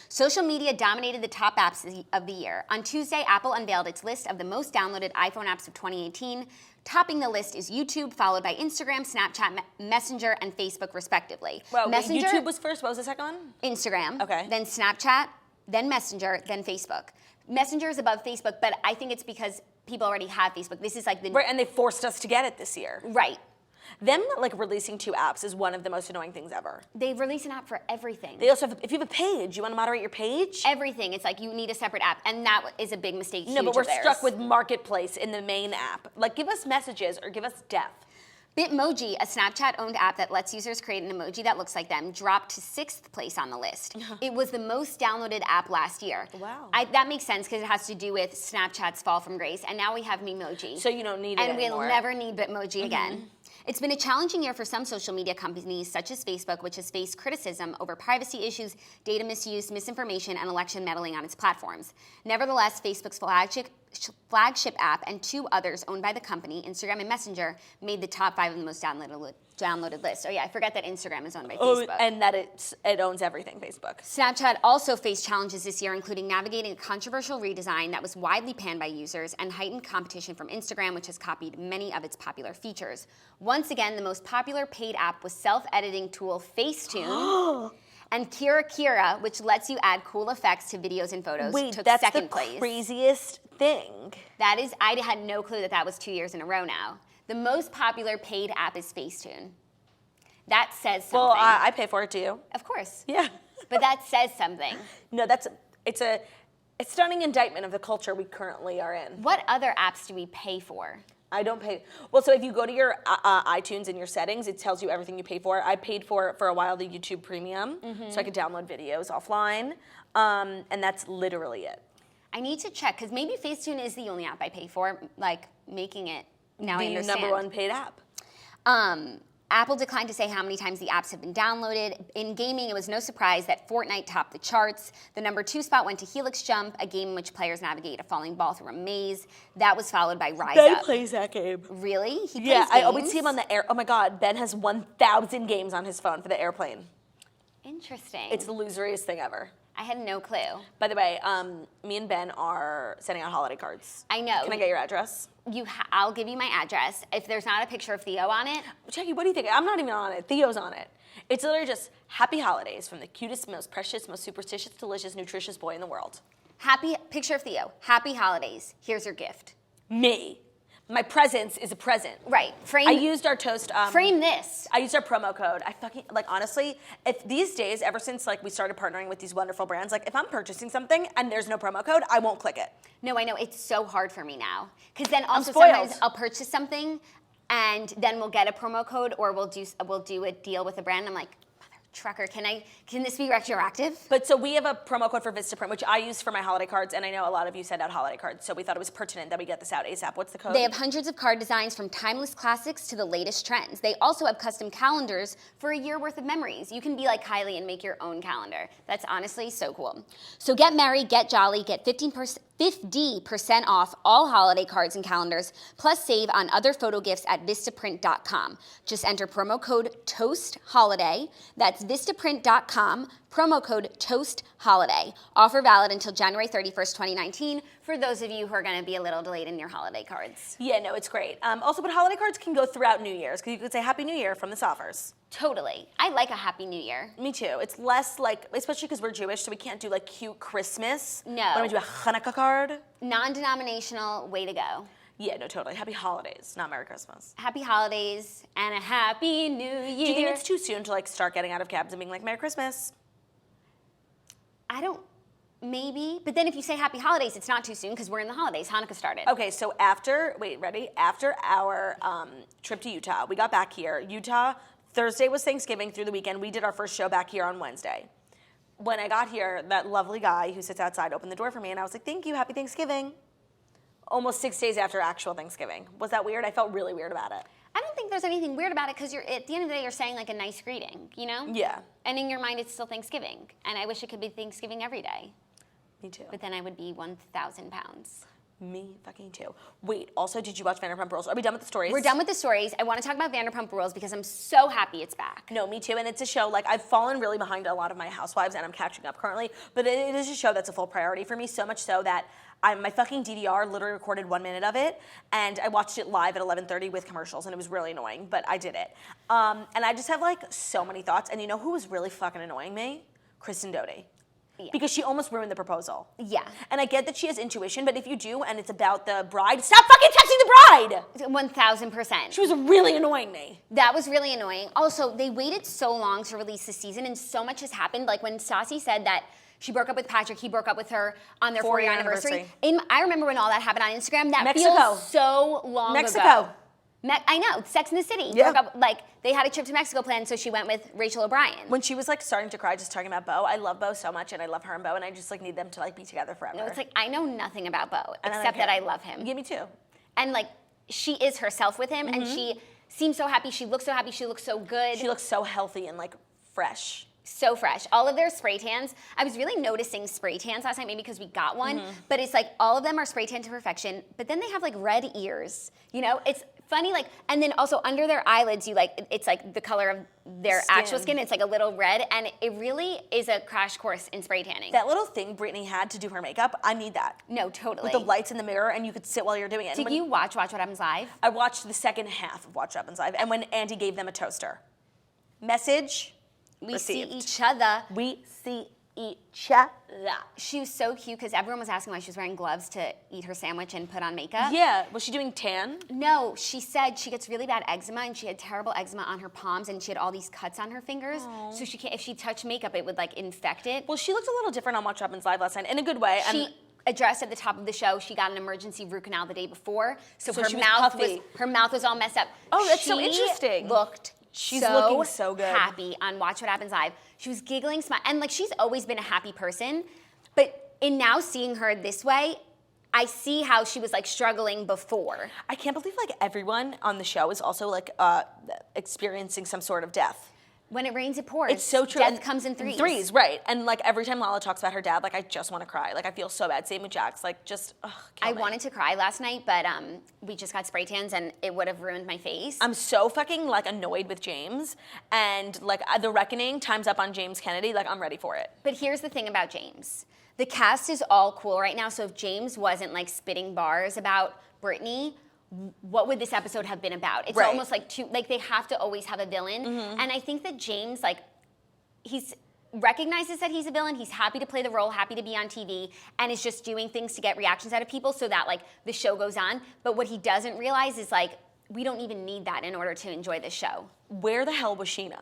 [SPEAKER 3] Social media dominated the top apps of the year. On Tuesday, Apple unveiled its list of the most downloaded iPhone apps of 2018. Topping the list is YouTube, followed by Instagram, Snapchat, Messenger, and Facebook, respectively.
[SPEAKER 1] Well,
[SPEAKER 3] Messenger,
[SPEAKER 1] YouTube was first. What was the second one?
[SPEAKER 3] Instagram.
[SPEAKER 1] Okay.
[SPEAKER 3] Then Snapchat, then Messenger, then Facebook. Messenger is above Facebook, but I think it's because people already have Facebook. This is like the...
[SPEAKER 1] Right, and they forced us to get it this year.
[SPEAKER 3] Right.
[SPEAKER 1] Them like releasing 2 apps is one of the most annoying things ever.
[SPEAKER 3] They release an app for everything.
[SPEAKER 1] They also have, if you have a page, you want to moderate your page?
[SPEAKER 3] Everything. It's like you need a separate app, and that is a big mistake.
[SPEAKER 1] No, but
[SPEAKER 3] huge
[SPEAKER 1] we're
[SPEAKER 3] of theirs.
[SPEAKER 1] stuck with Marketplace in the main app. Like, give us messages or give us depth.
[SPEAKER 3] Bitmoji, a Snapchat-owned app that lets users create an emoji that looks like them, dropped to 6th place on the list. It was the most downloaded app last year.
[SPEAKER 1] Wow.
[SPEAKER 3] That makes sense because it has to do with Snapchat's fall from grace, and now we have Memoji.
[SPEAKER 1] So you don't need it
[SPEAKER 3] and
[SPEAKER 1] anymore.
[SPEAKER 3] we'll never need Bitmoji again. It's been a challenging year for some social media companies, such as Facebook, which has faced criticism over privacy issues, data misuse, misinformation, and election meddling on its platforms. Nevertheless, Facebook's flagship app and 2 others owned by the company, Instagram and Messenger, made the top 5 of the most downloaded list. Oh yeah, I forgot that Instagram is owned by Facebook.
[SPEAKER 1] And that it owns everything, Facebook.
[SPEAKER 3] Snapchat also faced challenges this year, including navigating a controversial redesign that was widely panned by users and heightened competition from Instagram, which has copied many of its popular features. Once again, the most popular paid app was self-editing tool Facetune. And Kira, which lets you add cool effects to videos and photos, took
[SPEAKER 1] that's
[SPEAKER 3] second
[SPEAKER 1] the
[SPEAKER 3] place.
[SPEAKER 1] Craziest thing.
[SPEAKER 3] That is, I had no clue that was 2 years in a row now. The most popular paid app is Facetune. That says something.
[SPEAKER 1] Well, I pay for it too.
[SPEAKER 3] Of course.
[SPEAKER 1] Yeah.
[SPEAKER 3] But that says something.
[SPEAKER 1] No, it's a stunning indictment of the culture we currently are in.
[SPEAKER 3] What other apps do we pay for?
[SPEAKER 1] I don't pay. Well, so if you go to your iTunes and your settings, it tells you everything you pay for. I paid for a while the YouTube Premium, so I could download videos offline, and that's literally it.
[SPEAKER 3] I need to check, because maybe Facetune is the only app I pay for, like making it, now I understand.
[SPEAKER 1] The #1 paid app.
[SPEAKER 3] Apple declined to say how many times the apps have been downloaded. In gaming, it was no surprise that Fortnite topped the charts. The #2 spot went to Helix Jump, a game in which players navigate a falling ball through a maze. That was followed by Rise
[SPEAKER 1] Ben
[SPEAKER 3] Up.
[SPEAKER 1] plays that game.
[SPEAKER 3] Really? He
[SPEAKER 1] Yeah,
[SPEAKER 3] plays
[SPEAKER 1] I always
[SPEAKER 3] games?
[SPEAKER 1] see him on the air. Oh my God, Ben has 1,000 games on his phone for the airplane.
[SPEAKER 3] Interesting.
[SPEAKER 1] It's the loseriest thing ever.
[SPEAKER 3] I had no clue.
[SPEAKER 1] By the way, me and Ben are sending out holiday cards.
[SPEAKER 3] I know.
[SPEAKER 1] Can I get your address?
[SPEAKER 3] I'll give you my address. If there's not a picture of Theo on it.
[SPEAKER 1] Jackie, what do you think? I'm not even on it. Theo's on it. It's literally just happy holidays from the cutest, most precious, most superstitious, delicious, nutritious boy in the world.
[SPEAKER 3] Picture of Theo. Happy holidays. Here's your gift.
[SPEAKER 1] Me. My presence is a present.
[SPEAKER 3] Right.
[SPEAKER 1] I used our toast.
[SPEAKER 3] Frame this.
[SPEAKER 1] I used our promo code. I fucking, like, honestly, if these days, ever since, like, we started partnering with these wonderful brands, like, if I'm purchasing something and there's no promo code, I won't click it.
[SPEAKER 3] No, I know. It's so hard for me now. Because then also
[SPEAKER 1] spoiled.
[SPEAKER 3] sometimes I'll purchase something and then we'll get a promo code or we'll do a deal with a brand. I'm like, mother trucker, can this be retroactive?
[SPEAKER 1] But so we have a promo code for Vistaprint, which I use for my holiday cards, and I know a lot of you send out holiday cards, so we thought it was pertinent that we get this out ASAP. What's the code?
[SPEAKER 3] They have hundreds of card designs from timeless classics to the latest trends. They also have custom calendars for a year worth of memories. You can be like Kylie and make your own calendar. That's honestly so cool. So get merry, get jolly, get 50% off all holiday cards and calendars, plus save on other photo gifts at Vistaprint.com. Just enter promo code TOASTHOLIDAY. That's Vistaprint.com, promo code TOASTHOLIDAY. Offer valid until January 31st, 2019, for those of you who are going to be a little delayed in your holiday cards.
[SPEAKER 1] Yeah, no, it's great. Also, but holiday cards can go throughout New Year's, because you could say Happy New Year from the Soffers.
[SPEAKER 3] Totally. I like a Happy New Year.
[SPEAKER 1] Me too. It's less like, especially because we're Jewish, so we can't do like cute Christmas.
[SPEAKER 3] No.
[SPEAKER 1] Why don't we do a Hanukkah card?
[SPEAKER 3] Non-denominational, way to go.
[SPEAKER 1] Yeah, no, totally. Happy holidays, not Merry Christmas.
[SPEAKER 3] Happy holidays and a Happy New Year.
[SPEAKER 1] Do you think it's too soon to like start getting out of cabs and being like, Merry Christmas?
[SPEAKER 3] Maybe. But then if you say Happy Holidays, it's not too soon because we're in the holidays. Hanukkah started.
[SPEAKER 1] Okay, so after our trip to Utah, we got back here. Utah, Thursday was Thanksgiving through the weekend. We did our first show back here on Wednesday. When I got here, that lovely guy who sits outside opened the door for me, and I was like, thank you, happy Thanksgiving. Almost 6 days after actual Thanksgiving. Was that weird? I felt really weird about it.
[SPEAKER 3] I don't think there's anything weird about it because at the end of the day, you're saying like a nice greeting, you know?
[SPEAKER 1] Yeah.
[SPEAKER 3] And in your mind, it's still Thanksgiving. And I wish it could be Thanksgiving every day.
[SPEAKER 1] Me too.
[SPEAKER 3] But then I would be 1,000 pounds.
[SPEAKER 1] Me fucking too. Wait, also, did you watch Vanderpump Rules? Are we done with the stories?
[SPEAKER 3] We're done with the stories. I want to talk about Vanderpump Rules because I'm so happy it's back.
[SPEAKER 1] No, me too. And it's a show, like, I've fallen really behind a lot of my housewives, and I'm catching up currently. But it is a show that's a full priority for me, so much so that my fucking DVR literally recorded 1 minute of it, and I watched it live at 11:30 with commercials, and it was really annoying, but I did it. And I just have, like, so many thoughts. And you know who was really fucking annoying me? Kristen Doty. because she almost ruined the proposal.
[SPEAKER 3] Yeah.
[SPEAKER 1] And I get that she has intuition, but if you do and it's about the bride, stop fucking texting the bride!
[SPEAKER 3] 1,000%.
[SPEAKER 1] She was really annoying me.
[SPEAKER 3] That was really annoying. Also, they waited so long to release the season, and so much has happened. Like when Stassi said that she broke up with Patrick, he broke up with her on their 4-year anniversary. I remember when all that happened on Instagram. That feels so long ago. I know, Sex in the City.
[SPEAKER 1] Yeah.
[SPEAKER 3] Broke up, like, they had a trip to Mexico planned, so she went with Rachel O'Brien.
[SPEAKER 1] When she was like starting to cry just talking about Beau, I love Beau so much and I love her and Beau and I just like need them to like be together forever.
[SPEAKER 3] No, it's like, I know nothing about Beau,
[SPEAKER 1] And
[SPEAKER 3] except that I love him.
[SPEAKER 1] Yeah, me too.
[SPEAKER 3] And like, she is herself with him, and she seems so happy, she looks so happy, she looks so good.
[SPEAKER 1] She looks so healthy and like fresh.
[SPEAKER 3] So fresh. All of their spray tans, I was really noticing spray tans last night, maybe because we got one, but it's like all of them are spray tan to perfection, but then they have like red ears, you know? It's funny, like, and then also under their eyelids, it's like the color of their actual skin, it's like a little red, and it really is a crash course in spray tanning.
[SPEAKER 1] That little thing Brittany had to do her makeup, I need that.
[SPEAKER 3] No, totally.
[SPEAKER 1] With the lights in the mirror and you could sit while you're doing it.
[SPEAKER 3] Did you watch What Happens Live?
[SPEAKER 1] I watched the second half of Watch What Happens Live and when Andy gave them a toaster. Message
[SPEAKER 3] We
[SPEAKER 1] received.
[SPEAKER 3] see each other.
[SPEAKER 1] We see each other.
[SPEAKER 3] She was so cute because everyone was asking why she was wearing gloves to eat her sandwich and put on makeup.
[SPEAKER 1] Yeah, was she doing tan?
[SPEAKER 3] No, she said she gets really bad eczema and she had terrible eczema on her palms and she had all these cuts on her fingers. So she can't, if she touched makeup, it would like infect it.
[SPEAKER 1] Well, she looked a little different on Watch What Happens Live last night in a good way.
[SPEAKER 3] She addressed at the top of the show she got an emergency root canal the day before, so her
[SPEAKER 1] she was
[SPEAKER 3] mouth was all messed up.
[SPEAKER 1] Oh, that's so
[SPEAKER 3] She
[SPEAKER 1] interesting.
[SPEAKER 3] She's
[SPEAKER 1] looking so good.
[SPEAKER 3] Happy on Watch What Happens Live. She was giggling, smiling, and like she's always been a happy person, but in now seeing her this way, I see how she was like struggling before.
[SPEAKER 1] I can't believe like everyone on the show is also like experiencing some sort of death.
[SPEAKER 3] When it rains, it pours.
[SPEAKER 1] It's so true.
[SPEAKER 3] Death comes in threes.
[SPEAKER 1] Threes, right. And like every time Lala talks about her dad, like I just want to cry. Like I feel so bad. Same with Jax. Like just,
[SPEAKER 3] I wanted to cry last night, but we just got spray tans and it would have ruined my face.
[SPEAKER 1] I'm so fucking like annoyed with James and like the reckoning time's up on James Kennedy. Like I'm ready for it.
[SPEAKER 3] But here's the thing about James. The cast is all cool right now, so if James wasn't like spitting bars about Brittany, what would this episode have been about? It's almost like they have to always have a villain. And I think that James, like, he's recognizes that he's a villain, he's happy to play the role, happy to be on TV, and is just doing things to get reactions out of people so that like the show goes on. But what he doesn't realize is like, we don't even need that in order to enjoy the show.
[SPEAKER 1] Where the hell was Sheena?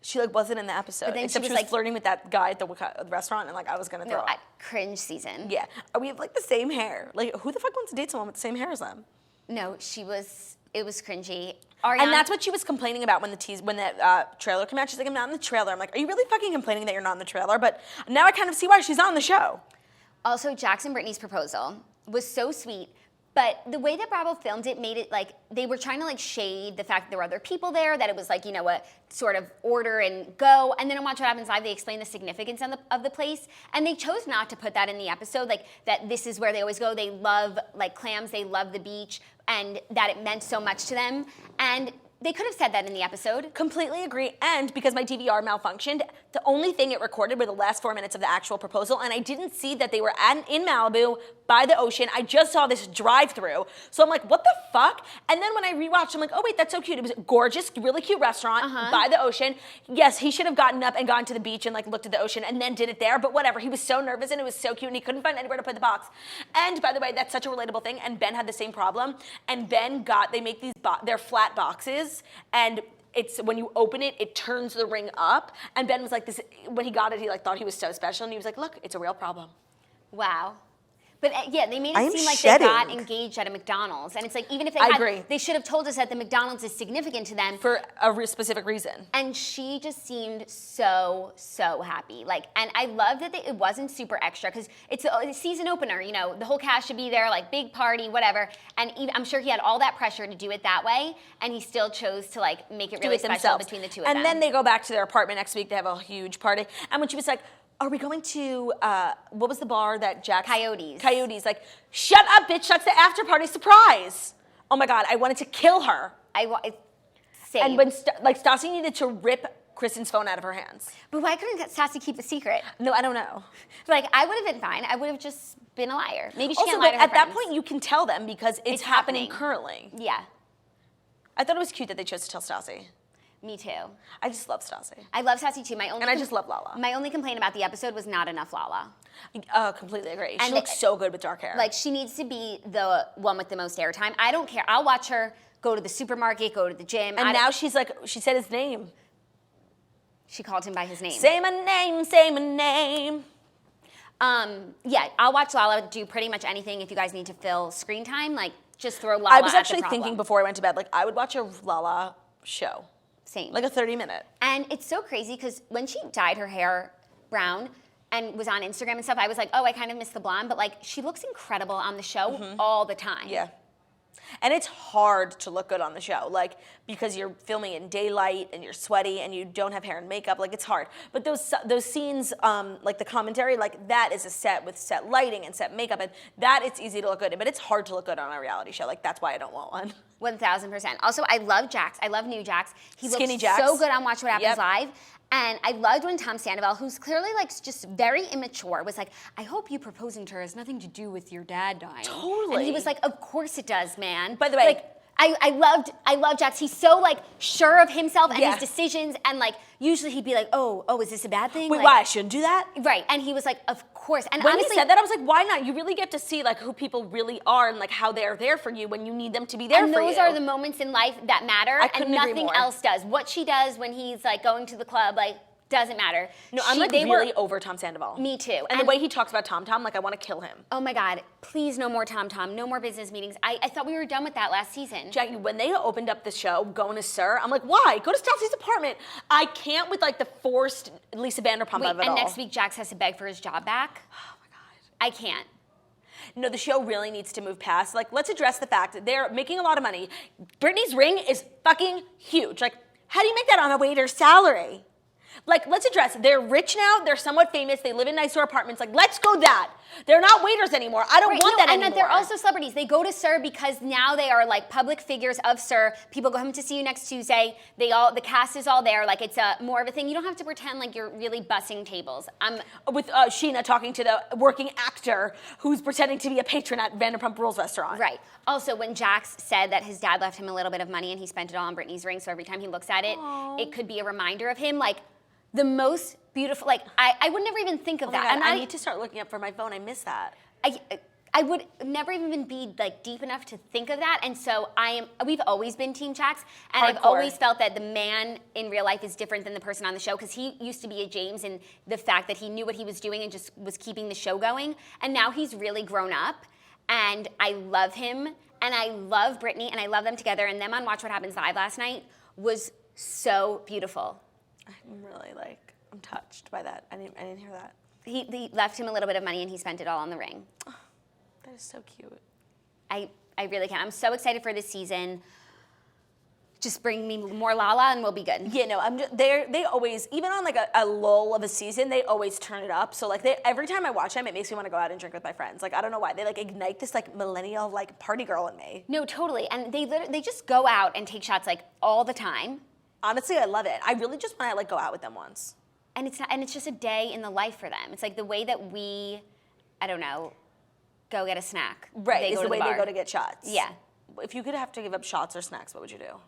[SPEAKER 1] She like wasn't in the episode.
[SPEAKER 3] But then
[SPEAKER 1] except she was
[SPEAKER 3] like
[SPEAKER 1] flirting with that guy at the restaurant and like I was gonna throw up.
[SPEAKER 3] Cringe season.
[SPEAKER 1] Yeah. We have like the same hair. Like who the fuck wants to date someone with the same hair as them?
[SPEAKER 3] No, it was cringy.
[SPEAKER 1] And that's what she was complaining about when the trailer came out. She's like, I'm not in the trailer. I'm like, are you really fucking complaining that you're not in the trailer? But now I kind of see why she's not on the show.
[SPEAKER 3] Also, Jax and Brittany's proposal was so sweet, but the way that Bravo filmed it made it like they were trying to like shade the fact that there were other people there, that it was like, you know, a sort of order and go. And then on Watch What Happens Live, they explained the significance of the place. And they chose not to put that in the episode, like that this is where they always go. They love like clams, they love the beach, and that it meant so much to them. And they could have said that in the episode.
[SPEAKER 1] Completely agree. And because my DVR malfunctioned, the only thing it recorded were the last 4 minutes of the actual proposal. And I didn't see that they were in Malibu by the ocean. I just saw this drive-through. So I'm like, what the fuck? And then when I rewatched, I'm like, oh wait, that's so cute. It was a gorgeous, really cute restaurant by the ocean. Yes, he should have gotten up and gone to the beach and like looked at the ocean and then did it there. But whatever, he was so nervous and it was so cute and he couldn't find anywhere to put the box. And by the way, that's such a relatable thing. And Ben had the same problem. And Ben they make these, they're flat boxes. And it's when you open it, it turns the ring up. And Ben was like, this, when he got it, he like thought he was so special. And he was like, look, it's a real problem.
[SPEAKER 3] Wow. But yeah, they made it seem like they got engaged at a McDonald's. And it's like, even if they
[SPEAKER 1] agree.
[SPEAKER 3] They should have told us that the McDonald's is significant to them.
[SPEAKER 1] For a specific reason.
[SPEAKER 3] And she just seemed so, so happy. Like, and I love that it wasn't super extra, because it's a season opener, you know, the whole cast should be there, like big party, whatever. And even, I'm sure he had all that pressure to do it that way, and he still chose to like make it really special between the two of them.
[SPEAKER 1] And then they go back to their apartment next week, they have a huge party. And when she was like, are we going to, what was the bar that Jack... Coyotes. Like, shut up, bitch, that's the after party surprise. Oh my God, I wanted to kill her.
[SPEAKER 3] Same.
[SPEAKER 1] And when, Stassi needed to rip Kristen's phone out of her hands.
[SPEAKER 3] But why couldn't Stassi keep a secret?
[SPEAKER 1] No, I don't know.
[SPEAKER 3] Like, I would have been fine. I would have just been a liar. Maybe she
[SPEAKER 1] also,
[SPEAKER 3] can't lie to her
[SPEAKER 1] at
[SPEAKER 3] friends.
[SPEAKER 1] that point, you can tell them because it's happening currently.
[SPEAKER 3] Yeah.
[SPEAKER 1] I thought it was cute that they chose to tell Stassi.
[SPEAKER 3] Me too.
[SPEAKER 1] I just love Stassi.
[SPEAKER 3] I love Stassi too.
[SPEAKER 1] And I just love Lala.
[SPEAKER 3] My only complaint about the episode was not enough Lala.
[SPEAKER 1] Completely agree.
[SPEAKER 3] And
[SPEAKER 1] she looks so good with dark hair.
[SPEAKER 3] Like, she needs to be the one with the most airtime. I don't care. I'll watch her go to the supermarket, go to the gym.
[SPEAKER 1] And now she's like, she said his name.
[SPEAKER 3] She called him by his name.
[SPEAKER 1] Say my name, say my name.
[SPEAKER 3] Yeah, I'll watch Lala do pretty much anything if you guys need to fill screen time. Like, just throw Lala
[SPEAKER 1] I was
[SPEAKER 3] at
[SPEAKER 1] actually
[SPEAKER 3] the problem.
[SPEAKER 1] thinking before I went to bed, like, I would watch a Lala show.
[SPEAKER 3] Same.
[SPEAKER 1] Like a 30-minute.
[SPEAKER 3] And it's so crazy because when she dyed her hair brown and was on Instagram and stuff, I was like, oh, I kind of miss the blonde. But, like, she looks incredible on the show all the time.
[SPEAKER 1] Yeah. And it's hard to look good on the show, like, because you're filming in daylight and you're sweaty and you don't have hair and makeup, like, it's hard. But those scenes, like the commentary, like, that is a set with set lighting and set makeup, and that it's easy to look good in, but it's hard to look good on a reality show. Like, that's why I don't want one.
[SPEAKER 3] 1,000%. Also, I love Jax. I love new Jax. He
[SPEAKER 1] Skinny
[SPEAKER 3] looks
[SPEAKER 1] Jax.
[SPEAKER 3] so good on Watch What Happens
[SPEAKER 1] Yep.
[SPEAKER 3] Live. And I loved when Tom Sandoval, who's clearly like just very immature, was like, I hope you proposing to her has nothing to do with your dad dying.
[SPEAKER 1] Totally.
[SPEAKER 3] And he was like, of course it does, man.
[SPEAKER 1] By the way,
[SPEAKER 3] like, I love Jax. He's so like sure of himself and
[SPEAKER 1] Yeah.
[SPEAKER 3] his decisions, and like usually he'd be like, oh, is this a bad thing?
[SPEAKER 1] Wait,
[SPEAKER 3] like,
[SPEAKER 1] why? I shouldn't do that?
[SPEAKER 3] Right. And he was like, of course. And
[SPEAKER 1] When
[SPEAKER 3] honestly,
[SPEAKER 1] he said that, I was like, why not? You really get to see, like, who people really are and, like, how they're there for you when you need them to be there
[SPEAKER 3] and
[SPEAKER 1] for you.
[SPEAKER 3] those are the moments in life that matter,
[SPEAKER 1] I couldn't
[SPEAKER 3] and
[SPEAKER 1] agree
[SPEAKER 3] nothing
[SPEAKER 1] more.
[SPEAKER 3] else does. What she does when he's like going to the club, like, doesn't matter.
[SPEAKER 1] No, I'm like really over Tom Sandoval.
[SPEAKER 3] Me too.
[SPEAKER 1] And the way he talks about Tom, like, I want to kill him.
[SPEAKER 3] Oh my God, please no more Tom, no more business meetings. I thought we were done with that last season.
[SPEAKER 1] Jackie, when they opened up the show, going to Sir, I'm like, why? Go to Stassi's apartment. I can't with, like, the forced Lisa Vanderpump
[SPEAKER 3] Wait,
[SPEAKER 1] of it
[SPEAKER 3] and
[SPEAKER 1] all.
[SPEAKER 3] next week Jax has to beg for his job back?
[SPEAKER 1] Oh my God.
[SPEAKER 3] I can't.
[SPEAKER 1] No, the show really needs to move past. Like, let's address the fact that they're making a lot of money. Britney's ring is fucking huge. Like, how do you make that on a waiter's salary? Like, let's address it. They're rich now. They're somewhat famous. They live in nicer apartments. Like, let's go that. They're not waiters anymore. I don't want that anymore.
[SPEAKER 3] And they're also celebrities. They go to Sir because now they are like public figures of Sir. People go home to see you next Tuesday. The cast is all there. Like, it's more of a thing. You don't have to pretend like you're really bussing tables.
[SPEAKER 1] With Sheena talking to the working actor who's pretending to be a patron at Vanderpump Rules restaurant.
[SPEAKER 3] Right. Also, when Jax said that his dad left him a little bit of money and he spent it all on Britney's ring, so every time he looks at it, it could be a reminder of him. Like, the most beautiful, like, I would never even think of
[SPEAKER 1] Oh my
[SPEAKER 3] that.
[SPEAKER 1] God,
[SPEAKER 3] And
[SPEAKER 1] I need to start looking up for my phone. I miss that.
[SPEAKER 3] I would never even be like deep enough to think of that. And so we've always been Team Jax. And I've
[SPEAKER 1] Hardcore.
[SPEAKER 3] always felt that the man in real life is different than the person on the show, because he used to be a James in the fact that he knew what he was doing and just was keeping the show going. And now he's really grown up, and I love him, and I love Britney, and I love them together. And them on Watch What Happens Live last night was so beautiful.
[SPEAKER 1] I'm really, like, I'm touched by that. I didn't hear that.
[SPEAKER 3] He left him a little bit of money and he spent it all on the ring.
[SPEAKER 1] Oh, that is so cute.
[SPEAKER 3] I really can. I'm so excited for this season. Just bring me more Lala and we'll be good.
[SPEAKER 1] Yeah, no, they always, even on like a lull of a season, they always turn it up. So like every time I watch them, it makes me want to go out and drink with my friends. Like, I don't know why. They like ignite this like millennial like party girl in me.
[SPEAKER 3] No, totally. And they just go out and take shots like all the time.
[SPEAKER 1] Honestly, I love it. I really just want to like go out with them once.
[SPEAKER 3] And it's just a day in the life for them. It's like the way that we, I don't know, go get a snack.
[SPEAKER 1] Right,
[SPEAKER 3] They
[SPEAKER 1] is
[SPEAKER 3] go
[SPEAKER 1] the
[SPEAKER 3] to
[SPEAKER 1] way
[SPEAKER 3] bar.
[SPEAKER 1] they go to get shots.
[SPEAKER 3] Yeah.
[SPEAKER 1] If you could have to give up shots or snacks, what would you do?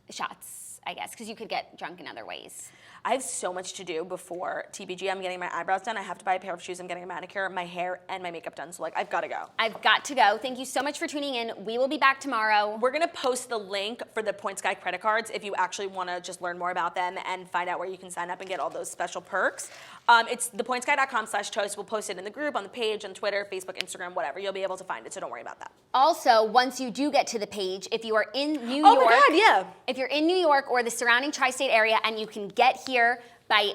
[SPEAKER 3] Shots, I guess, because you could get drunk in other ways.
[SPEAKER 1] I have so much to do before TBG. I'm getting my eyebrows done. I have to buy a pair of shoes. I'm getting a manicure, my hair, and my makeup done. So like, I've got to go.
[SPEAKER 3] I've got to go. Thank you so much for tuning in. We will be back tomorrow.
[SPEAKER 1] We're going to post the link for the Point Sky credit cards if you actually want to just learn more about them and find out where you can sign up and get all those special perks. It's thepointsky.com/toast. We'll post it in the group, on the page, on Twitter, Facebook, Instagram, whatever. You'll be able to find it, so don't worry about that.
[SPEAKER 3] Also, once you do get to the page, if you are in New
[SPEAKER 1] Oh
[SPEAKER 3] York,
[SPEAKER 1] my God, yeah.
[SPEAKER 3] If you're in New York or the surrounding tri-state area and you can get here by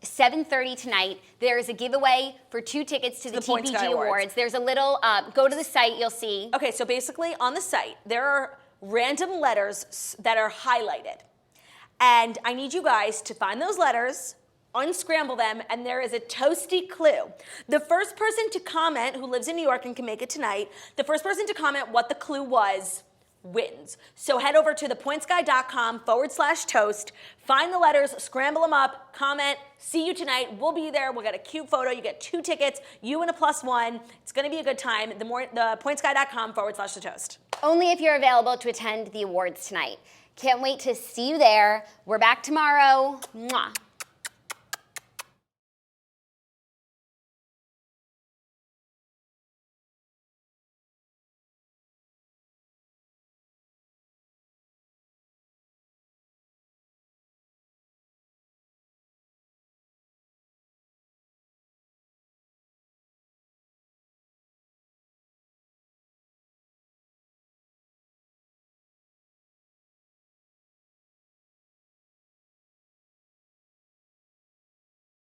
[SPEAKER 3] 7:30 tonight, there is a giveaway for 2 tickets to the
[SPEAKER 1] Point Sky
[SPEAKER 3] TBG
[SPEAKER 1] Awards.
[SPEAKER 3] Awards. There's a little, go to the site, you'll see.
[SPEAKER 1] Okay, so basically on the site, there are random letters that are highlighted. And I need you guys to find those letters, unscramble them, and there is a toasty clue. The first person to comment who lives in New York and can make it tonight, the first person to comment what the clue was wins. So head over to thepointsky.com/toast, find the letters, scramble them up, comment, see you tonight. We'll be there. We'll get a cute photo. You get 2 tickets, you and a +1. It's going to be a good time. The pointsky.com/toast.
[SPEAKER 3] Only if you're available to attend the awards tonight. Can't wait to see you there. We're back tomorrow. Mwah.